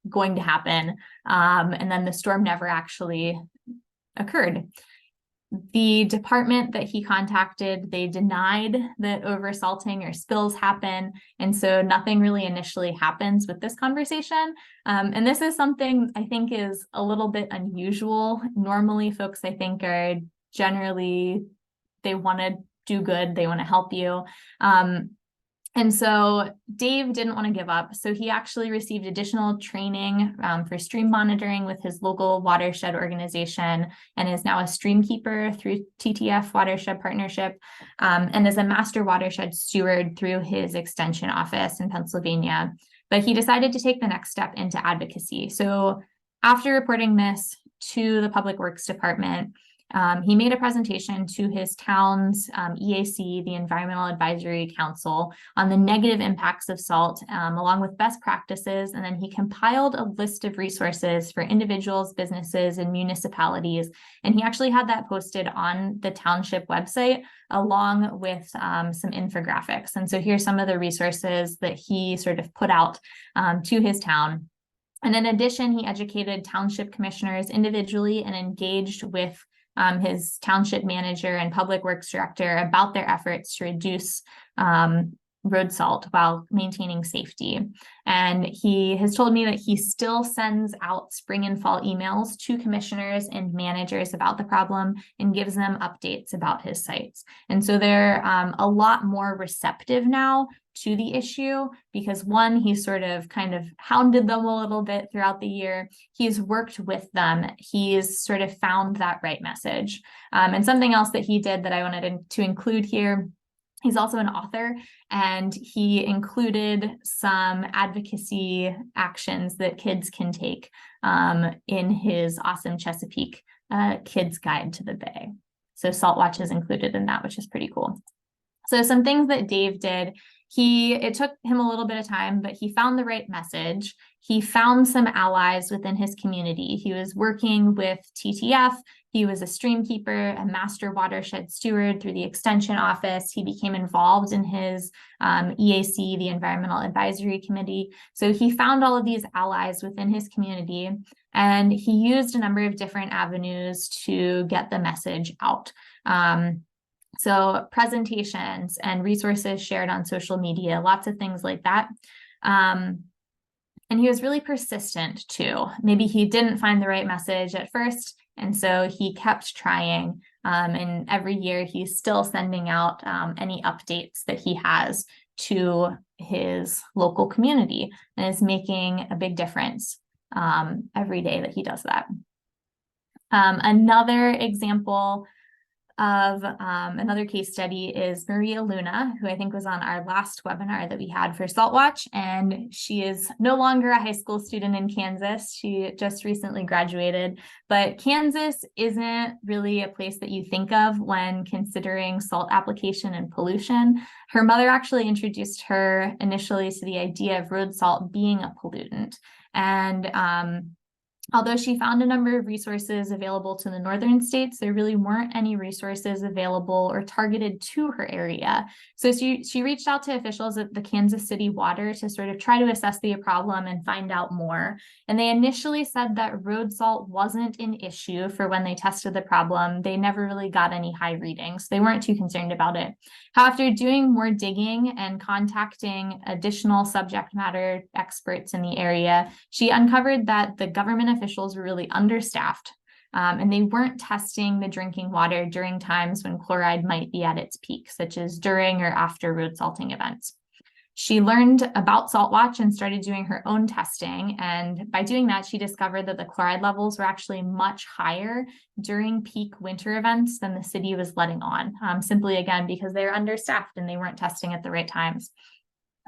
going to happen. And then the storm never actually occurred. The department that he contacted, they denied that oversalting or spills happen. And so nothing really initially happens with this conversation. And this is something I think is a little bit unusual. Normally, folks, I think, are generally, they want to do good, they want to help you. And so Dave didn't want to give up. So he actually received additional training for stream monitoring with his local watershed organization, and is now a stream keeper through TTF Watershed Partnership, and is a master watershed steward through his extension office in Pennsylvania. But he decided to take the next step into advocacy. So after reporting this to the Public Works Department, he made a presentation to his town's EAC, the Environmental Advisory Council, on the negative impacts of salt, along with best practices. And then he compiled a list of resources for individuals, businesses, and municipalities. And he actually had that posted on the township website, along with some infographics. And so here's some of the resources that he sort of put out to his town. And in addition, he educated township commissioners individually and engaged with his township manager and public works director about their efforts to reduce road salt while maintaining safety. And he has told me that he still sends out spring and fall emails to commissioners and managers about the problem and gives them updates about his sites. And so they're a lot more receptive now to the issue, because one, he sort of kind of hounded them a little bit throughout the year. He's worked with them. He's sort of found that right message. And something else that he did that I wanted to include here He's also an author, and he included some advocacy actions that kids can take in his awesome Chesapeake Kids Guide to the Bay. So Salt Watch is included in that, which is pretty cool. So some things that Dave did, it took him a little bit of time, but he found the right message. He found some allies within his community. He was working with TTF. He was a stream keeper, a master watershed steward through the extension office. He became involved in his EAC, the Environmental Advisory Committee. So he found all of these allies within his community, and he used a number of different avenues to get the message out. So presentations and resources shared on social media, lots of things like that. And he was really persistent too. Maybe he didn't find the right message at first, and so he kept trying. And every year he's still sending out any updates that he has to his local community, and is making a big difference every day that he does that. Another example of another case study is Maria Luna, who I think was on our last webinar that we had for Salt Watch, and she is no longer a high school student in Kansas. She just recently graduated, but Kansas isn't really a place that you think of when considering salt application and pollution. Her mother actually introduced her initially to the idea of road salt being a pollutant, and although she found a number of resources available to the northern states, there really weren't any resources available or targeted to her area. So she reached out to officials at the Kansas City Water to sort of try to assess the problem and find out more. And they initially said that road salt wasn't an issue for when they tested the problem. They never really got any high readings. They weren't too concerned about it. After doing more digging and contacting additional subject matter experts in the area, she uncovered that the government officials were really understaffed, and they weren't testing the drinking water during times when chloride might be at its peak, such as during or after road salting events. She learned about Salt Watch and started doing her own testing. And by doing that, she discovered that the chloride levels were actually much higher during peak winter events than the city was letting on, simply again, because they're understaffed and they weren't testing at the right times.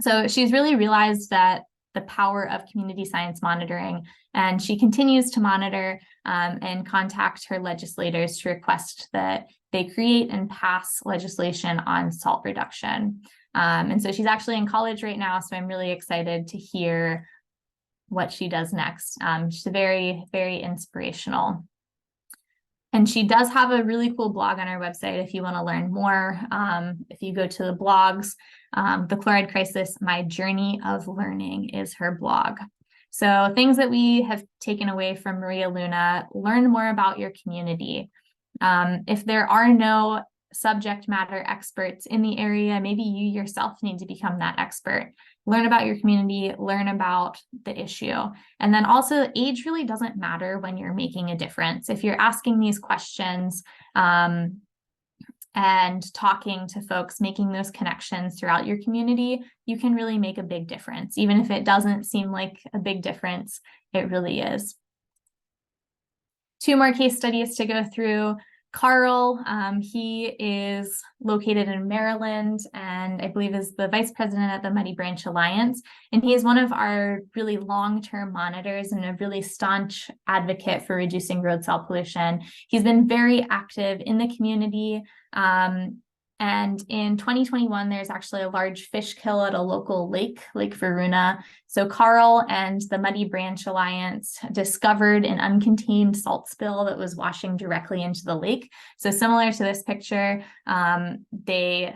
So she's really realized that the power of community science monitoring, and she continues to monitor and contact her legislators to request that they create and pass legislation on salt reduction. And so she's actually in college right now, so I'm really excited to hear what she does next. She's very, very inspirational. And she does have a really cool blog on our website if you want to learn more. If you go to the blogs, The Chloride Crisis, My Journey of Learning is her blog. So things that we have taken away from Maria Luna: learn more about your community. If there are no subject matter experts in the area, maybe you yourself need to become that expert. Learn about your community, learn about the issue. And then also, age really doesn't matter when you're making a difference. If you're asking these questions and talking to folks, making those connections throughout your community, you can really make a big difference. Even if it doesn't seem like a big difference, it really is. Two more case studies to go through. Carl, he is located in Maryland and I believe is the vice president at the Muddy Branch Alliance. And he is one of our really long-term monitors and a really staunch advocate for reducing road salt pollution. He's been very active in the community. And in 2021, there's actually a large fish kill at a local lake, Lake Varuna. So Carl and the Muddy Branch Alliance discovered an uncontained salt spill that was washing directly into the lake. So similar to this picture, they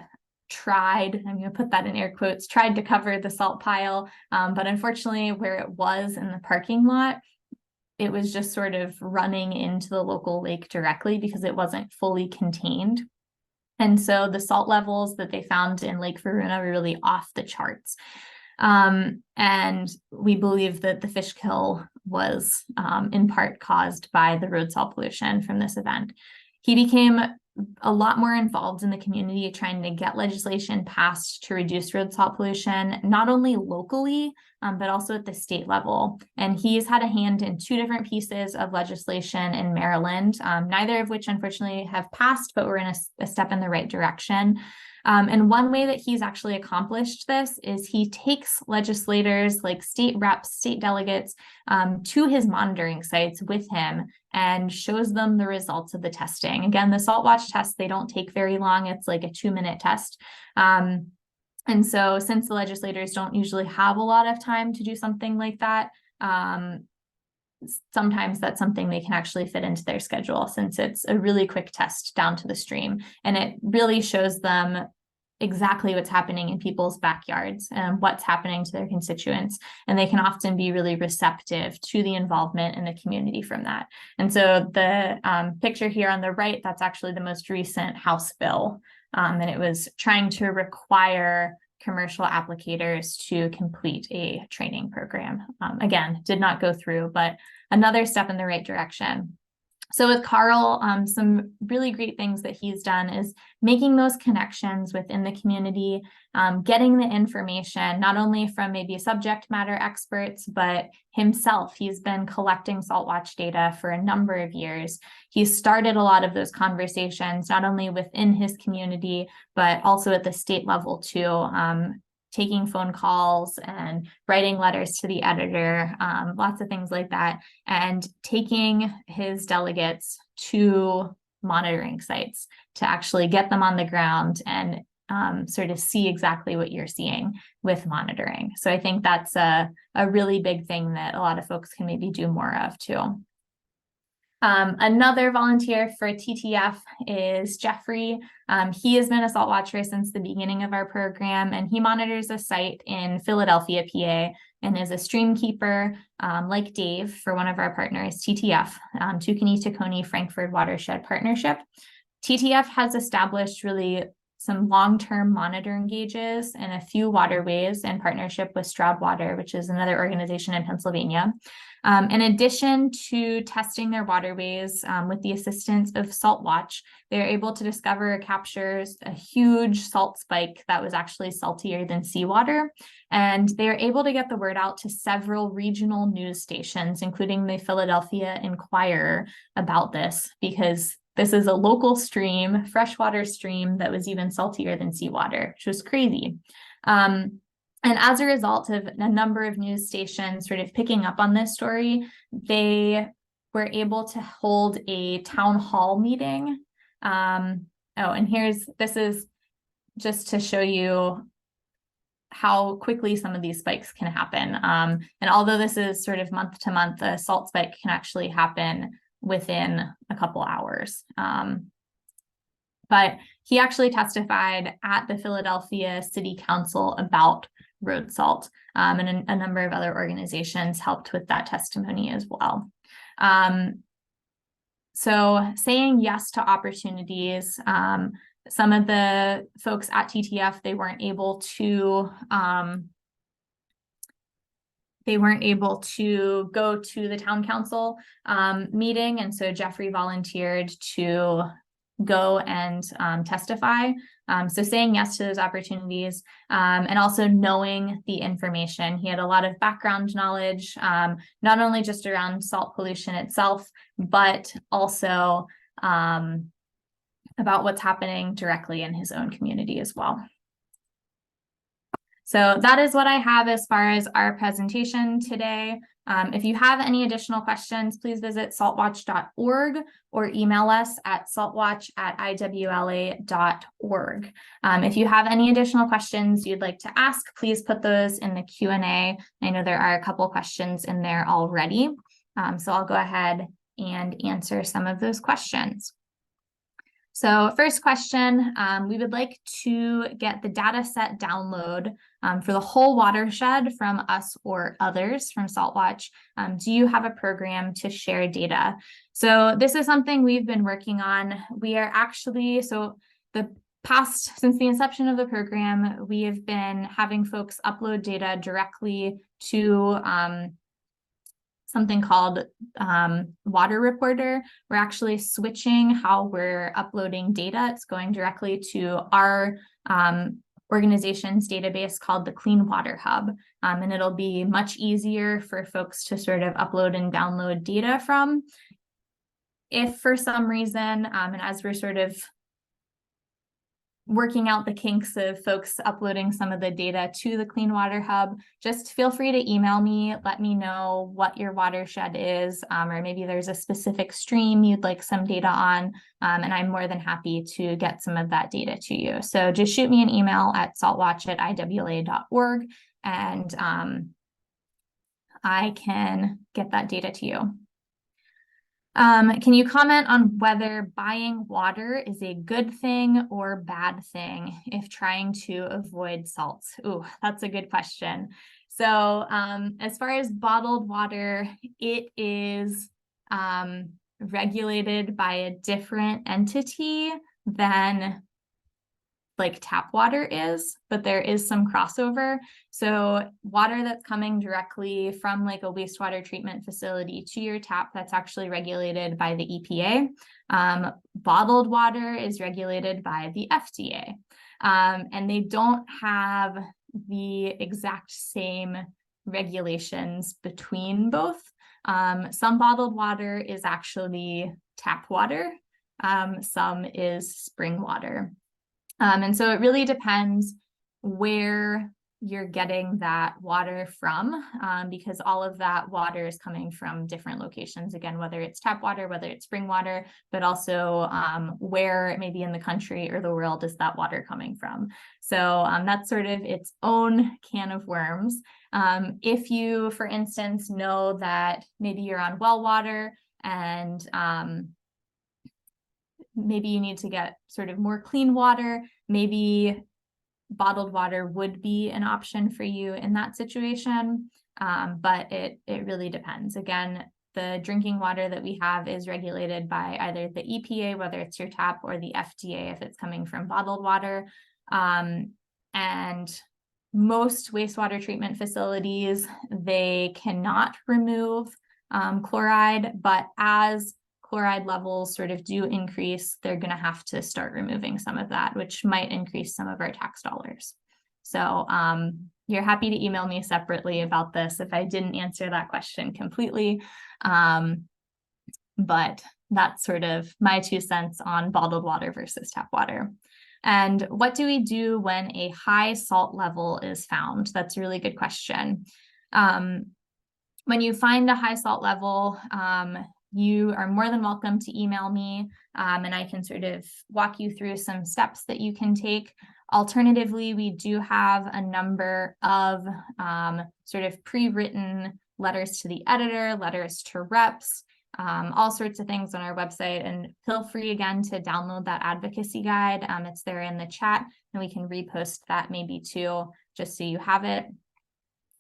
tried, I'm going to put that in air quotes, tried to cover the salt pile, but unfortunately where it was in the parking lot, it was just sort of running into the local lake directly because it wasn't fully contained. And so the salt levels that they found in Lake Varuna were really off the charts. And we believe that the fish kill was in part caused by the road salt pollution from this event. He became a lot more involved in the community, trying to get legislation passed to reduce road salt pollution, not only locally, but also at the state level. And he's had a hand in 2 different pieces of legislation in Maryland, neither of which unfortunately have passed, but we're in a step in the right direction. And one way that he's actually accomplished this is he takes legislators like state reps, state delegates to his monitoring sites with him and shows them the results of the testing. Again, the Salt Watch tests, they don't take very long. It's like a 2-minute test. And so since the legislators don't usually have a lot of time to do something like that, sometimes that's something they can actually fit into their schedule, since it's a really quick test down to the stream. And it really shows them exactly what's happening in people's backyards and what's happening to their constituents. And they can often be really receptive to the involvement in the community from that. And so the picture here on the right, that's actually the most recent House bill. And it was trying to require commercial applicators to complete a training program. Again, did not go through, but another step in the right direction. So with Carl, some really great things that he's done is making those connections within the community, getting the information, not only from maybe subject matter experts, but himself. He's been collecting Salt Watch data for a number of years. He's started a lot of those conversations, not only within his community, but also at the state level too, taking phone calls and writing letters to the editor, lots of things like that, and taking his delegates to monitoring sites to actually get them on the ground and sort of see exactly what you're seeing with monitoring. So I think that's a really big thing that a lot of folks can maybe do more of too. Another volunteer for TTF is Jeffrey. He has been a Salt Watcher since the beginning of our program, and he monitors a site in Philadelphia, PA, and is a stream keeper like Dave for one of our partners, TTF, Tacony Frankfurt Watershed Partnership. TTF has established really some long-term monitoring gauges in a few waterways in partnership with Stroud Water, which is another organization in Pennsylvania. In addition to testing their waterways with the assistance of Salt Watch, they're able to discover or capture a huge salt spike that was actually saltier than seawater. And they're able to get the word out to several regional news stations, including the Philadelphia Inquirer, about this, because this is a local stream, freshwater stream that was even saltier than seawater, which was crazy. And as a result of a number of news stations sort of picking up on this story, they were able to hold a town hall meeting. And this is just to show you how quickly some of these spikes can happen. And although this is sort of month to month, a salt spike can actually happen within a couple hours. But he actually testified at the Philadelphia City Council about road salt, and a number of other organizations helped with that testimony as well. So saying yes to opportunities, some of the folks at TTF, they weren't able to go to the town council meeting, and so Jeffrey volunteered to go and testify. So saying yes to those opportunities, and also knowing the information. He had a lot of background knowledge, not only just around salt pollution itself, but also about what's happening directly in his own community as well. So that is what I have as far as our presentation today. If you have any additional questions, please visit saltwatch.org or email us at saltwatch@iwla.org. If you have any additional questions you'd like to ask, please put those in the Q&A. I know there are a couple questions in there already. So I'll go ahead and answer some of those questions. So first question, we would like to get the data set download for the whole watershed from us or others from Salt Watch. Do you have a program to share data? So this is something we've been working on. We are actually, since the inception of the program, we have been having folks upload data directly to something called Water Reporter. We're actually switching how we're uploading data. It's going directly to our organization's database called the Clean Water Hub. And it'll be much easier for folks to sort of upload and download data from. If for some reason, and as we're sort of working out the kinks of folks uploading some of the data to the Clean Water Hub, just feel free to email me, let me know what your watershed is, or maybe there's a specific stream you'd like some data on, and I'm more than happy to get some of that data to you. So just shoot me an email at saltwatch@iwla.org, and I can get that data to you. Can you comment on whether buying water is a good thing or bad thing if trying to avoid salts? Ooh, that's a good question. So as far as bottled water, it is regulated by a different entity than like tap water is, but there is some crossover. So water that's coming directly from like a wastewater treatment facility to your tap, that's actually regulated by the EPA. Bottled water is regulated by the FDA. And they don't have the exact same regulations between both. Some bottled water is actually tap water. Some is spring water. And so it really depends where you're getting that water from, because all of that water is coming from different locations, again, whether it's tap water, whether it's spring water, but also where maybe in the country or the world is that water coming from. So that's sort of its own can of worms. If you, for instance, know that maybe you're on well water and maybe you need to get sort of more clean water, maybe bottled water would be an option for you in that situation, but it really depends. Again, the drinking water that we have is regulated by either the EPA, whether it's your tap, or the FDA if it's coming from bottled water. And most wastewater treatment facilities, they cannot remove chloride, but as chloride levels sort of do increase, they're going to have to start removing some of that, which might increase some of our tax dollars. So you're happy to email me separately about this if I didn't answer that question completely. But that's sort of my 2 cents on bottled water versus tap water. And what do we do when a high salt level is found? That's a really good question. When you find a high salt level, you are more than welcome to email me, and I can sort of walk you through some steps that you can take. Alternatively, we do have a number of sort of pre-written letters to the editor, letters to reps, all sorts of things on our website. And feel free again to download that advocacy guide. It's there in the chat, and we can repost that maybe too, just so you have it.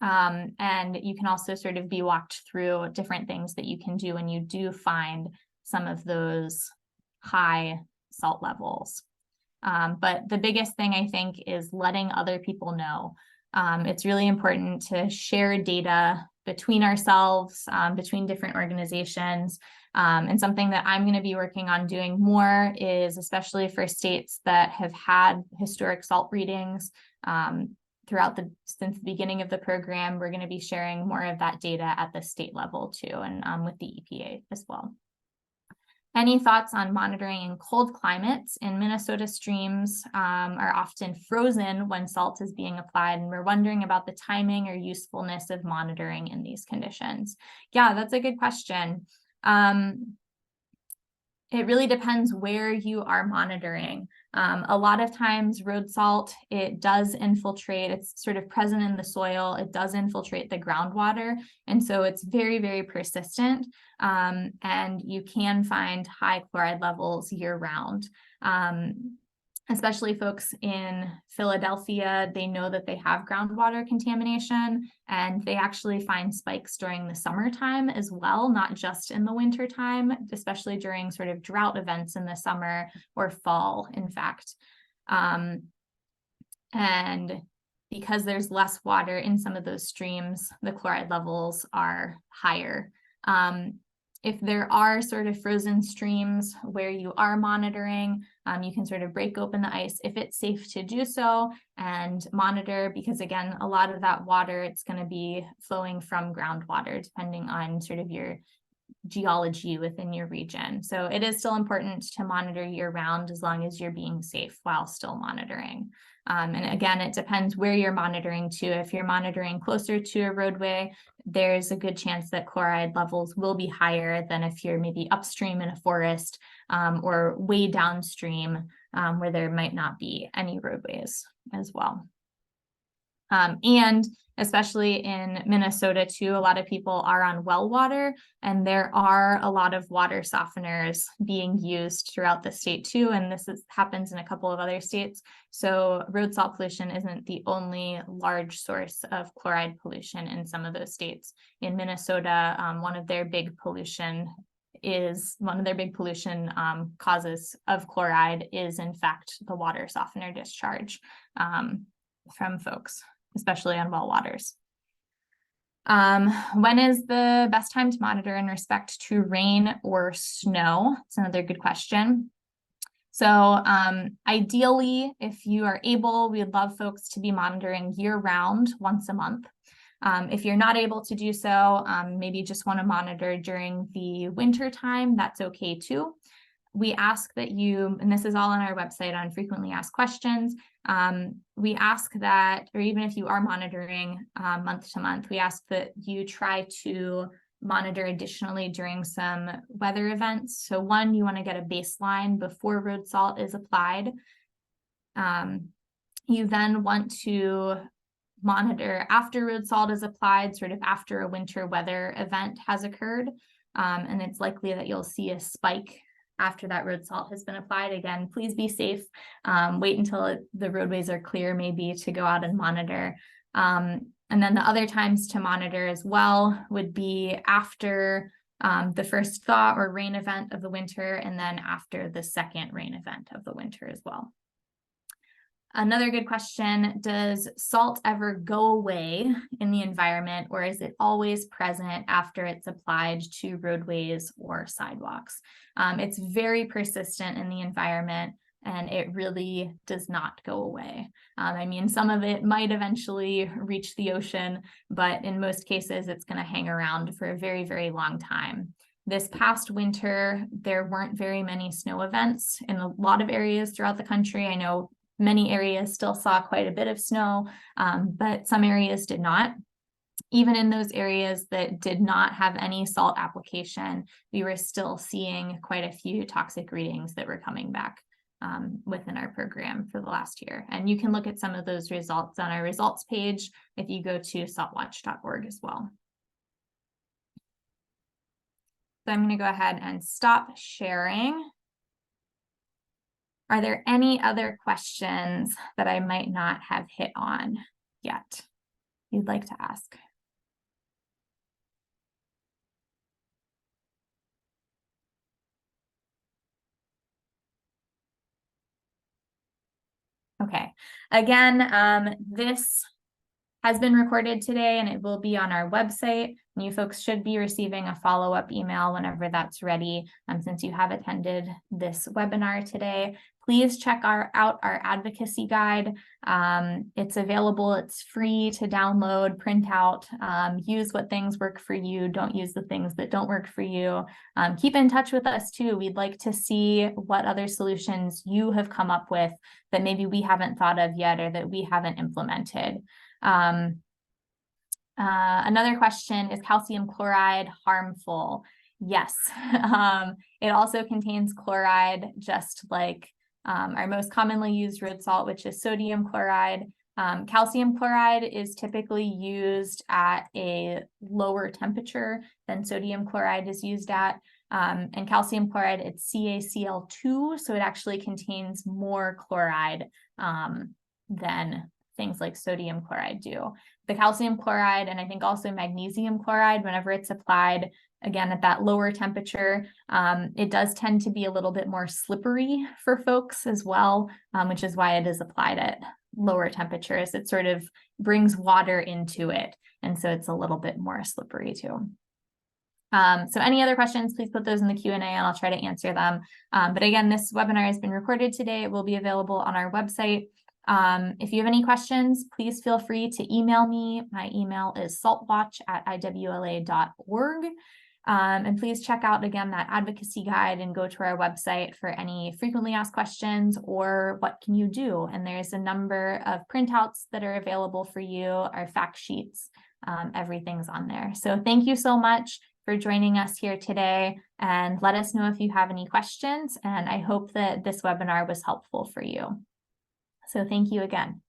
And you can also sort of be walked through different things that you can do when you do find some of those high salt levels. But the biggest thing, I think, is letting other people know. It's really important to share data between ourselves, between different organizations. And something that I'm going to be working on doing more is, especially for states that have had historic salt readings, since the beginning of the program, we're going to be sharing more of that data at the state level too, and with the EPA as well. Any thoughts on monitoring in cold climates? In Minnesota, streams are often frozen when salt is being applied, and we're wondering about the timing or usefulness of monitoring in these conditions. Yeah, that's a good question. It really depends where you are monitoring. A lot of times road salt, it does infiltrate, it's sort of present in the soil, it does infiltrate the groundwater, and so it's very, very persistent, and you can find high chloride levels year round. Especially folks in Philadelphia, they know that they have groundwater contamination, and they actually find spikes during the summertime as well, not just in the winter time, especially during sort of drought events in the summer or fall, in fact. And because there's less water in some of those streams, the chloride levels are higher. If there are sort of frozen streams where you are monitoring, you can sort of break open the ice if it's safe to do so and monitor, because again, a lot of that water, it's going to be flowing from groundwater, depending on sort of your geology within your region. So it is still important to monitor year round as long as you're being safe while still monitoring. And again, it depends where you're monitoring to. If you're monitoring closer to a roadway, there's a good chance that chloride levels will be higher than if you're maybe upstream in a forest or way downstream where there might not be any roadways as well. And especially in Minnesota too, a lot of people are on well water, and there are a lot of water softeners being used throughout the state too. And this happens in a couple of other states. So road salt pollution isn't the only large source of chloride pollution in some of those states. In Minnesota, one of their big pollution causes of chloride is in fact the water softener discharge from folks, especially on well waters. When is the best time to monitor in respect to rain or snow? It's another good question. So ideally, if you are able, we'd love folks to be monitoring year round once a month. If you're not able to do so, maybe just want to monitor during the winter time, that's okay too. We ask that you, and this is all on our website on frequently asked questions, we ask that, or even if you are monitoring month to month, we ask that you try to monitor additionally during some weather events. So one, you want to get a baseline before road salt is applied. You then want to monitor after road salt is applied, sort of after a winter weather event has occurred. And it's likely that you'll see a spike after that road salt has been applied. Again, please be safe. Wait until the roadways are clear, maybe, to go out and monitor. And then the other times to monitor as well would be after the first thaw or rain event of the winter, and then after the second rain event of the winter as well. Another good question, does salt ever go away in the environment, or is it always present after it's applied to roadways or sidewalks? It's very persistent in the environment, and it really does not go away. I mean, some of it might eventually reach the ocean, but in most cases, it's going to hang around for a very, very long time. This past winter, there weren't very many snow events in a lot of areas throughout the country. I know many areas still saw quite a bit of snow, but some areas did not. Even in those areas that did not have any salt application, we were still seeing quite a few toxic readings that were coming back within our program for the last year. And you can look at some of those results on our results page if you go to saltwatch.org as well. So I'm going to go ahead and stop sharing. Are there any other questions that I might not have hit on yet you'd like to ask? Okay, again, this has been recorded today and it will be on our website. And you folks should be receiving a follow-up email whenever that's ready, since you have attended this webinar today. Please check out our advocacy guide. It's available, it's free to download, print out, use what things work for you, don't use the things that don't work for you. Keep in touch with us too. We'd like to see what other solutions you have come up with that maybe we haven't thought of yet or that we haven't implemented. Another question, is calcium chloride harmful? Yes, it also contains chloride, just like our most commonly used road salt, which is sodium chloride. Calcium chloride is typically used at a lower temperature than sodium chloride is used at. And calcium chloride, it's CaCl2, so it actually contains more chloride than things like sodium chloride do. The calcium chloride, and I think also magnesium chloride, whenever it's applied, again, at that lower temperature, it does tend to be a little bit more slippery for folks as well, which is why it is applied at lower temperatures. It sort of brings water into it, and so it's a little bit more slippery too. So any other questions, please put those in the Q&A and I'll try to answer them. But again, this webinar has been recorded today. It will be available on our website. If you have any questions, please feel free to email me. My email is saltwatch@iwla.org. And please check out, again, that advocacy guide and go to our website for any frequently asked questions or what can you do. And there's a number of printouts that are available for you, our fact sheets, everything's on there. So thank you so much for joining us here today, and let us know if you have any questions. And I hope that this webinar was helpful for you. So thank you again.